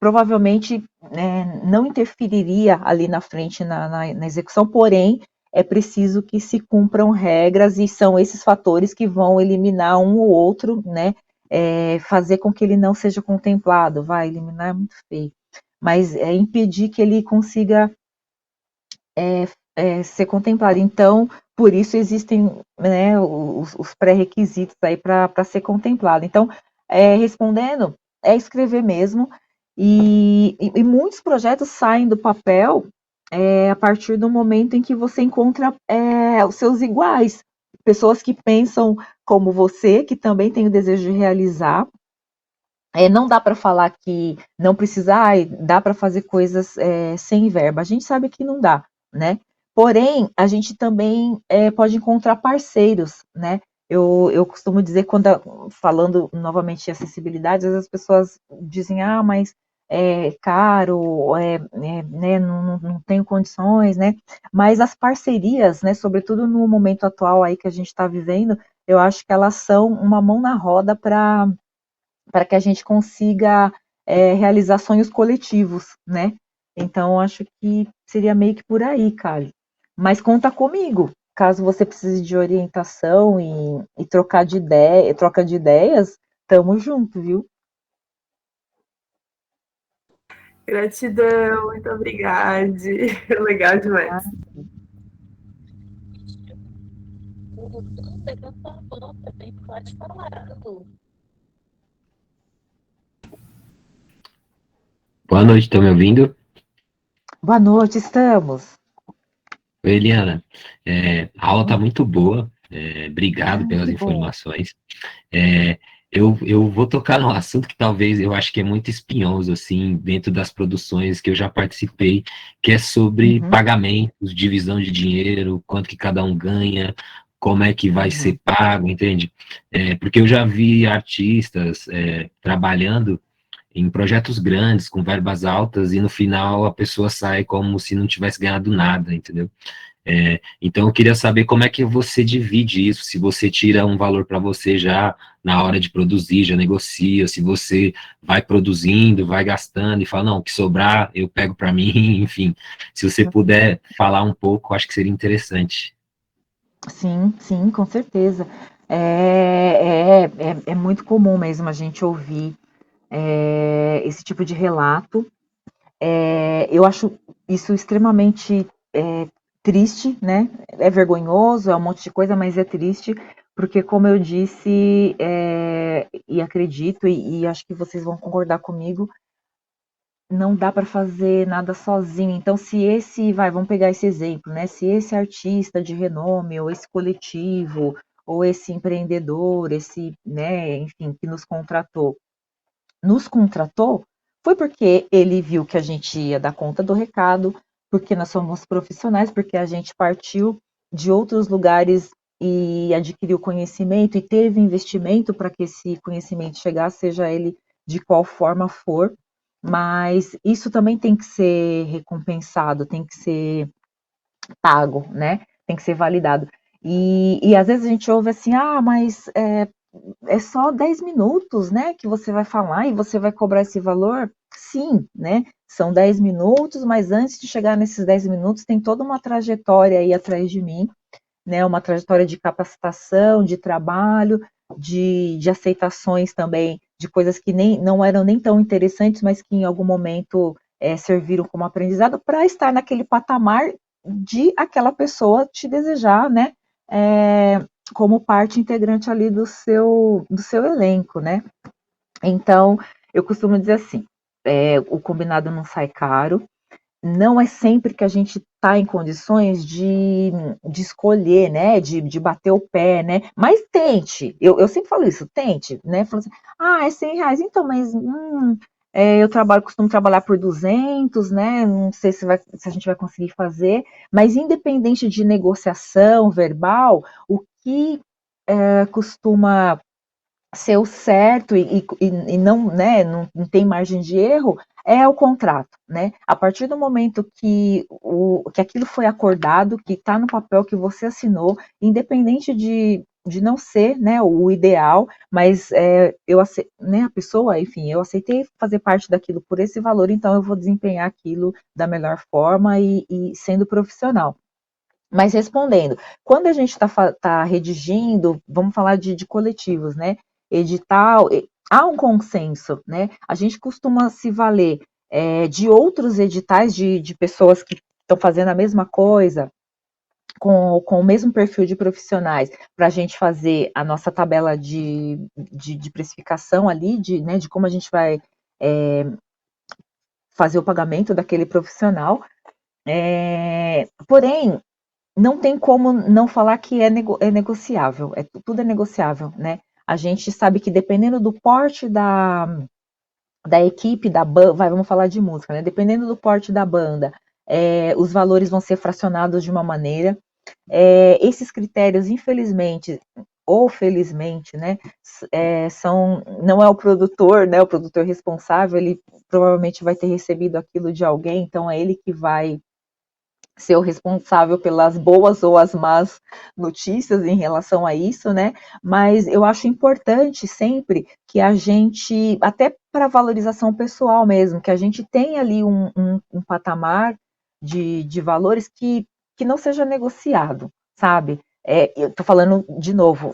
provavelmente não interferiria ali na frente na execução, porém é preciso que se cumpram regras e são esses fatores que vão eliminar um ou outro, né? Fazer com que ele não seja contemplado, vai eliminar é muito feio, mas impedir que ele consiga ser contemplado. Então, por isso existem, né, os pré-requisitos aí para ser contemplado. Então, respondendo, é escrever mesmo, e muitos projetos saem do papel a partir do momento em que você encontra os seus iguais, pessoas que pensam como você, que também têm o desejo de realizar. Não dá para falar que não precisa, dá para fazer coisas sem verba. A gente sabe que não dá, né? Porém, a gente também pode encontrar parceiros, né? Eu costumo dizer, falando novamente de acessibilidade, às vezes as pessoas dizem, mas é caro, né, não tenho condições, né? Mas as parcerias, né, sobretudo no momento atual aí que a gente está vivendo, eu acho que elas são uma mão na roda para que a gente consiga realizar sonhos coletivos, né? Então, acho que seria meio que por aí, Kali. Mas conta comigo, caso você precise de orientação e troca de ideias, tamo junto, viu? Gratidão, muito obrigada. Legal demais. Dudu levantou a mão também, pode falar, Dudu. Boa noite, estão me ouvindo? Boa noite, estamos. Oi, Eliana. A aula está muito boa, obrigado pelas Que bom. informações. É, eu vou tocar num assunto que talvez eu acho que é muito espinhoso, assim, dentro das produções que eu já participei, que é sobre Uhum, pagamentos, divisão de dinheiro, quanto que cada um ganha, como é que vai uhum, ser pago, entende? Porque eu já vi artistas trabalhando em projetos grandes, com verbas altas, e no final a pessoa sai como se não tivesse ganhado nada, entendeu? Então eu queria saber como é que você divide isso, se você tira um valor para você já na hora de produzir, já negocia, se você vai produzindo, vai gastando e fala, não, o que sobrar eu pego para mim, enfim. Se você uhum. puder falar um pouco, acho que seria interessante. Sim, sim, com certeza. É muito comum mesmo a gente ouvir esse tipo de relato. Eu acho isso extremamente triste, né? É vergonhoso, é um monte de coisa, mas é triste, porque, como eu disse, e acredito, e acho que vocês vão concordar comigo, não dá para fazer nada sozinho. Então, se esse, vamos pegar esse exemplo, né? Se esse artista de renome, ou esse coletivo, ou esse empreendedor, esse, né, enfim, que nos contratou, foi porque ele viu que a gente ia dar conta do recado, porque nós somos profissionais, porque a gente partiu de outros lugares e adquiriu conhecimento e teve investimento para que esse conhecimento chegasse, seja ele de qual forma for, mas isso também tem que ser recompensado, tem que ser pago, né? Tem que ser validado. E às vezes a gente ouve assim, mas é só 10 minutos, né, que você vai falar e você vai cobrar esse valor? Sim, né? São 10 minutos, mas antes de chegar nesses 10 minutos, tem toda uma trajetória aí atrás de mim, né? Uma trajetória de capacitação, de trabalho, de aceitações também, de coisas que não eram nem tão interessantes, mas que em algum momento serviram como aprendizado para estar naquele patamar de aquela pessoa te desejar, né? É, como parte integrante ali do seu elenco, né? Então, eu costumo dizer assim, o combinado não sai caro, não é sempre que a gente está em condições de escolher, né, de bater o pé, né, mas tente, eu sempre falo isso, tente, né, falo assim, é R$ 100, então, mas costumo trabalhar por 200, né, não sei se a gente vai conseguir fazer, mas independente de negociação verbal, o que costuma ser o certo e não, né, não tem margem de erro, é o contrato, né? A partir do momento que aquilo foi acordado, que está no papel que você assinou, independente de não ser, né, o ideal, mas né, a pessoa, enfim, eu aceitei fazer parte daquilo por esse valor, então eu vou desempenhar aquilo da melhor forma e sendo profissional. Mas respondendo, quando a gente está redigindo, vamos falar de coletivos, né? Edital, há um consenso, né? A gente costuma se valer de outros editais de pessoas que estão fazendo a mesma coisa, com o mesmo perfil de profissionais, para a gente fazer a nossa tabela de precificação ali, né, de como a gente vai fazer o pagamento daquele profissional. Porém, não tem como não falar que é negociável, tudo é negociável, né? A gente sabe que dependendo do porte da equipe, da banda, vamos falar de música, né? Dependendo do porte da banda, os valores vão ser fracionados de uma maneira. Esses critérios, infelizmente, ou felizmente, né, não é o produtor, né? O produtor responsável, ele provavelmente vai ter recebido aquilo de alguém, então é ele que vai ser o responsável pelas boas ou as más notícias em relação a isso, né? Mas eu acho importante sempre que a gente, até para valorização pessoal mesmo, que a gente tenha ali um patamar de valores que não seja negociado, sabe? Eu estou falando de novo,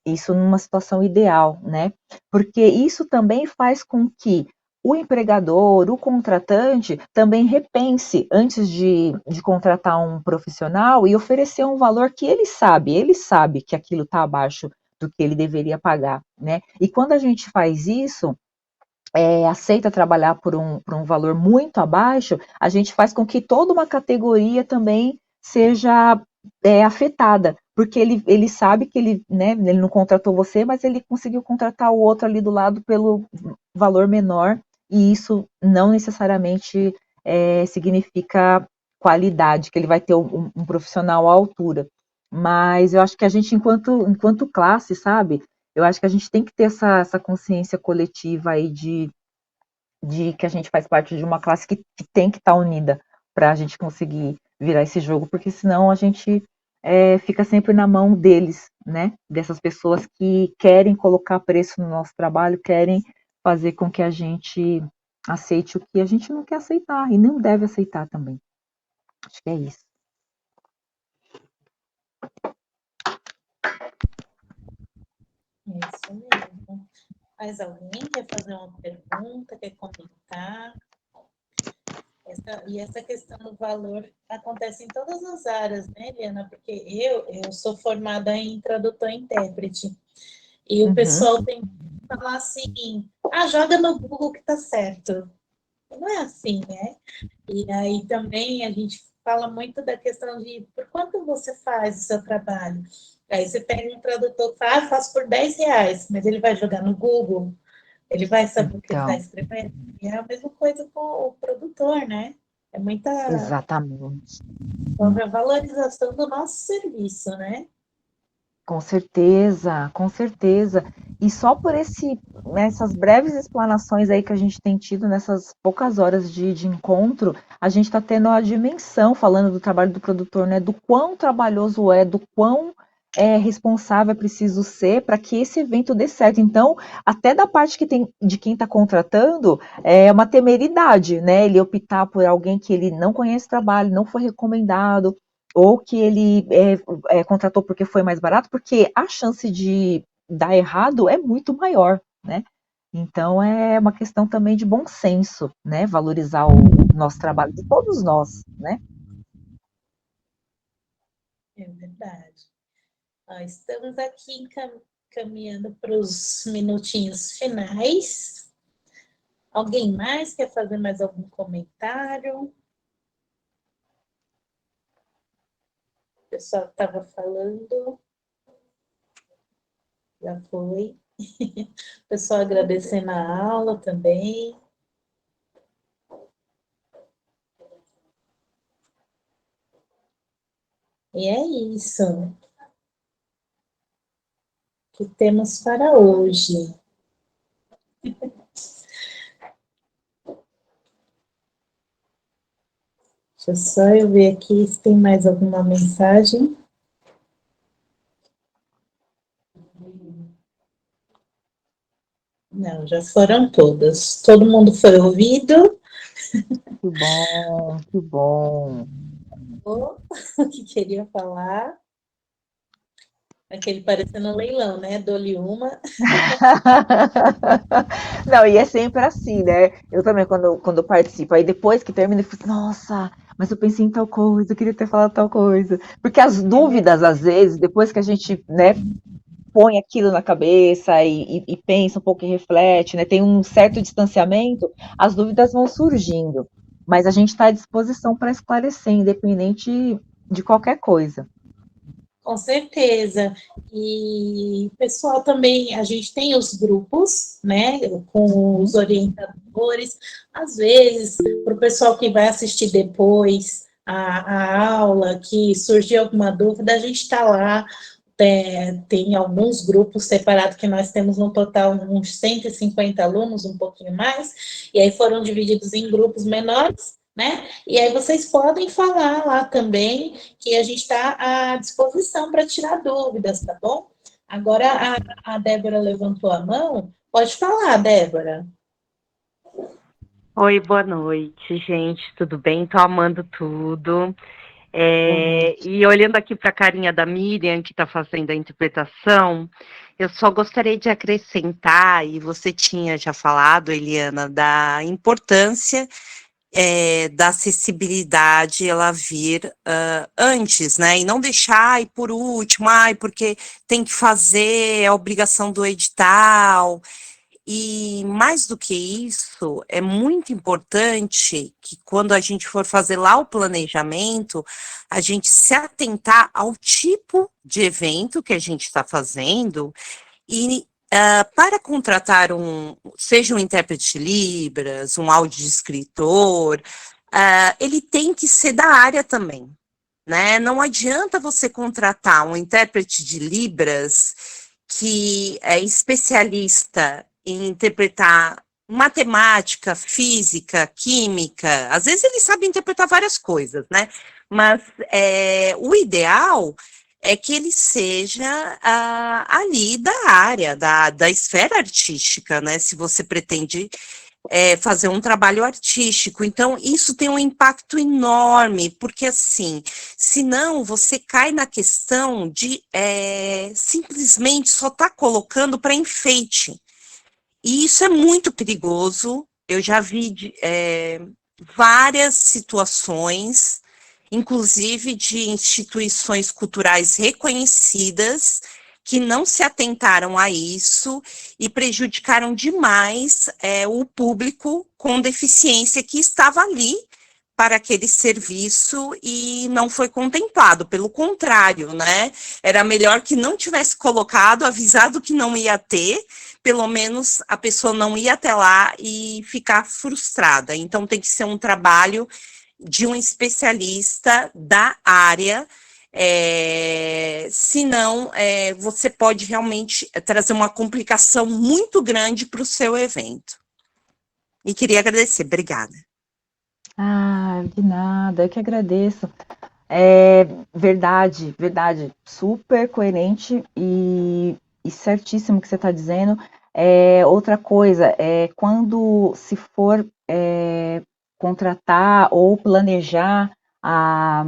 isso numa situação ideal, né? Porque isso também faz com que o empregador, o contratante, também repense antes de contratar um profissional e oferecer um valor que ele sabe que aquilo está abaixo do que ele deveria pagar, né? E quando a gente faz isso, aceita trabalhar por um valor muito abaixo, a gente faz com que toda uma categoria também seja afetada, porque ele sabe que né, ele não contratou você, mas ele conseguiu contratar o outro ali do lado pelo valor menor, e isso não necessariamente significa qualidade, que ele vai ter um profissional à altura. Mas eu acho que a gente, enquanto classe, sabe, eu acho que a gente tem que ter essa consciência coletiva aí de que a gente faz parte de uma classe que tem que estar unida para a gente conseguir virar esse jogo, porque senão a gente fica sempre na mão deles, né? Dessas pessoas que querem colocar preço no nosso trabalho, querem fazer com que a gente aceite o que a gente não quer aceitar e não deve aceitar também. Acho que é isso. É isso mesmo. Mais alguém quer fazer uma pergunta, quer comentar? Essa questão do valor acontece em todas as áreas, né, Eliana? Porque eu sou formada em tradutor e intérprete. E o pessoal tem que falar assim, joga no Google que tá certo. Não é assim, né? E aí também a gente fala muito da questão de por quanto você faz o seu trabalho. Aí você pega um tradutor que fala, faço por R$10, mas ele vai jogar no Google, ele vai saber o que ele está escrevendo. E é a mesma coisa com o produtor, né? É muita... Exatamente. Sobre a valorização do nosso serviço, né? Com certeza, com certeza. E só por essas breves explanações aí que a gente tem tido nessas poucas horas de encontro, a gente está tendo a dimensão, falando do trabalho do produtor, né? Do quão trabalhoso do quão responsável é preciso ser para que esse evento dê certo. Então, até da parte que tem de quem está contratando, é uma temeridade, né? Ele optar por alguém que ele não conhece o trabalho, não foi recomendado, ou que ele contratou porque foi mais barato, porque a chance de dar errado é muito maior, né? Então é uma questão também de bom senso, né? Valorizar o nosso trabalho, de todos nós, né? É verdade. Estamos aqui caminhando para os minutinhos finais. Alguém mais quer fazer mais algum comentário? O pessoal estava falando. Já foi. O pessoal agradecendo a aula também. E é isso que temos para hoje. Deixa só eu ver aqui se tem mais alguma mensagem. Não, já foram todas. Todo mundo foi ouvido. Que bom, que bom. O que queria falar? Aquele parecendo um leilão, né? Dou-lhe uma. Não, e é sempre assim, né? Eu também, quando eu participo, aí depois que termina, eu fico, nossa, mas eu pensei em tal coisa, eu queria ter falado tal coisa. Porque as dúvidas, às vezes, depois que a gente, né, põe aquilo na cabeça e pensa um pouco e reflete, né, tem um certo distanciamento, as dúvidas vão surgindo. Mas a gente está à disposição para esclarecer, independente de qualquer coisa. Com certeza. E, pessoal, também a gente tem os grupos, né, com os orientadores. Às vezes, para o pessoal que vai assistir depois a aula, que surgiu alguma dúvida, a gente está lá. Tem alguns grupos separados que nós temos no total uns 150 alunos, um pouquinho mais, e aí foram divididos em grupos menores, né? E aí vocês podem falar lá também, que a gente está à disposição para tirar dúvidas, tá bom? Agora a Débora levantou a mão. Pode falar, Débora. Oi, boa noite, gente. Tudo bem? Estou amando tudo. E olhando aqui para a carinha da Miriam, que está fazendo a interpretação, Eu só gostaria de acrescentar, e você tinha já falado, Eliana, da importância da acessibilidade ela vir antes, né? E não deixar e por último, porque tem que fazer a obrigação do edital. E mais do que isso, é muito importante que quando a gente for fazer lá o planejamento, a gente se atentar ao tipo de evento que a gente está fazendo e para contratar seja um intérprete de Libras, um audiodescritor, ele tem que ser da área também, né? Não adianta você contratar um intérprete de Libras que é especialista em interpretar matemática, física, química. Às vezes ele sabe interpretar várias coisas, né? Mas o ideal é que ele seja ali da área, da esfera artística, né? Se você pretende fazer um trabalho artístico. Então, isso tem um impacto enorme, porque assim, senão você cai na questão de simplesmente só estar colocando para enfeite. E isso é muito perigoso. Eu já vi várias situações, inclusive de instituições culturais reconhecidas, que não se atentaram a isso e prejudicaram demais o público com deficiência que estava ali para aquele serviço e não foi contemplado, pelo contrário, né? Era melhor que não tivesse colocado, avisado que não ia ter, pelo menos a pessoa não ia até lá e ficar frustrada. Então tem que ser um trabalho de um especialista da área, senão você pode realmente trazer uma complicação muito grande para o seu evento. E queria agradecer, obrigada. De nada, eu que agradeço. Verdade, super coerente e certíssimo o que você está dizendo. Outra coisa, quando se for contratar ou planejar a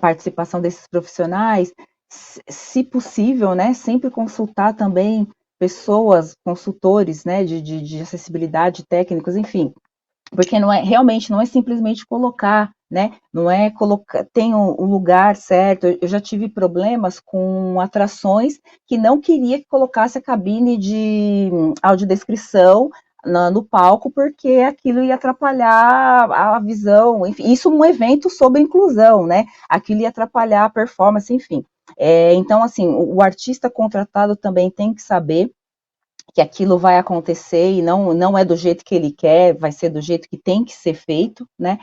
participação desses profissionais, se possível, né, sempre consultar também pessoas, consultores, né, de acessibilidade, técnicos, enfim, porque realmente não é simplesmente colocar, né, não é colocar, tem um lugar certo. Eu já tive problemas com atrações que não queria que colocasse a cabine de audiodescrição no palco, porque aquilo ia atrapalhar a visão, enfim, isso um evento sobre inclusão, né, aquilo ia atrapalhar a performance, enfim. Então, assim, o artista contratado também tem que saber que aquilo vai acontecer e não é do jeito que ele quer, vai ser do jeito que tem que ser feito, né?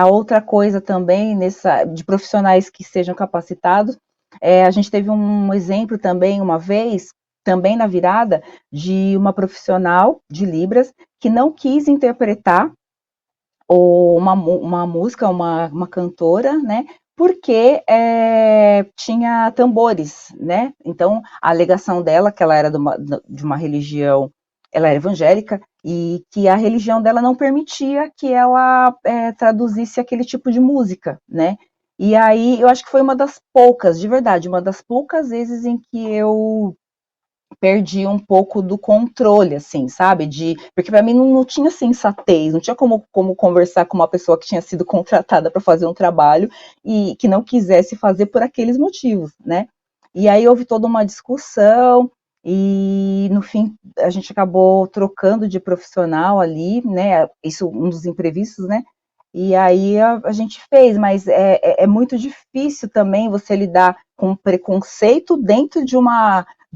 A outra coisa também, de profissionais que sejam capacitados, a gente teve um exemplo também, uma vez, também na virada, de uma profissional de Libras que não quis interpretar uma música, uma cantora, né? Porque tinha tambores, né? Então, a alegação dela, que ela era de uma religião, ela era evangélica, e que a religião dela não permitia que ela traduzisse aquele tipo de música, né? E aí, eu acho que foi uma das poucas, de verdade, uma das poucas vezes em que eu perdi um pouco do controle, assim, sabe? Porque para mim não tinha sensatez, não tinha como conversar com uma pessoa que tinha sido contratada para fazer um trabalho e que não quisesse fazer por aqueles motivos, né? E aí houve toda uma discussão e no fim a gente acabou trocando de profissional ali, né? Isso um dos imprevistos, né? E aí a gente fez, mas é muito difícil também você lidar com preconceito dentro de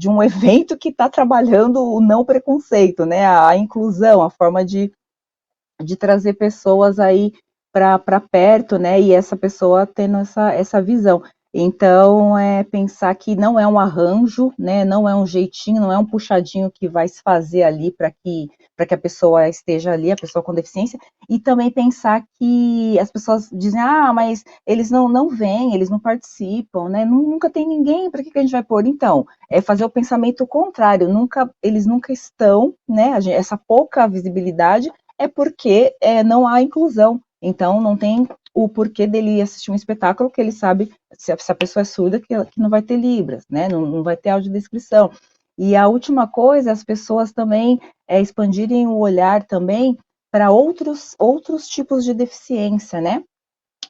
um evento que está trabalhando o não preconceito, né? A inclusão, a forma de trazer pessoas aí para perto, né? E essa pessoa tendo essa visão. Então, pensar que não é um arranjo, né? Não é um jeitinho, não é um puxadinho que vai se fazer ali para que a pessoa esteja ali, a pessoa com deficiência, e também pensar que as pessoas dizem, mas eles não vêm, eles não participam, né? Nunca tem ninguém, para que a gente vai pôr? Então, fazer o pensamento contrário, eles nunca estão, né? Essa pouca visibilidade é porque não há inclusão. Então, não tem o porquê dele ir assistir um espetáculo que ele sabe, se a pessoa é surda, que não vai ter libras, né? Não vai ter audiodescrição. E a última coisa, as pessoas também expandirem o olhar também para outros tipos de deficiência, né?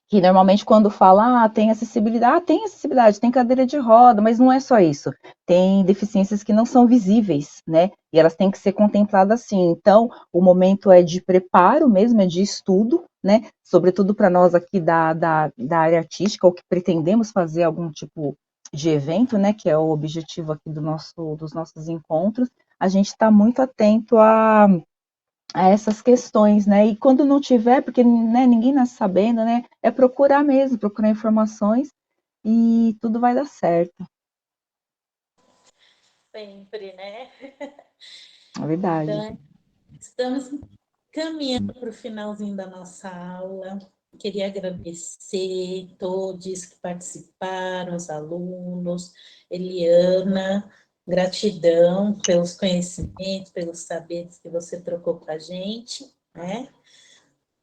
Que normalmente quando fala, tem acessibilidade, tem cadeira de roda, mas não é só isso. Tem deficiências que não são visíveis, né? E elas têm que ser contempladas assim. Então, o momento é de preparo mesmo, é de estudo, né? Sobretudo para nós aqui da área artística, ou que pretendemos fazer algum tipo de evento, né? Que é o objetivo aqui dos nossos encontros. A gente está muito atento a essas questões, né? E quando não tiver, porque né, ninguém nasce sabendo, né? É procurar mesmo, procurar informações e tudo vai dar certo. Sempre, né? É verdade. Então, estamos caminhando para o finalzinho da nossa aula. Queria agradecer todos que participaram, os alunos, Eliana, gratidão pelos conhecimentos, pelos saberes que você trocou com a gente, né?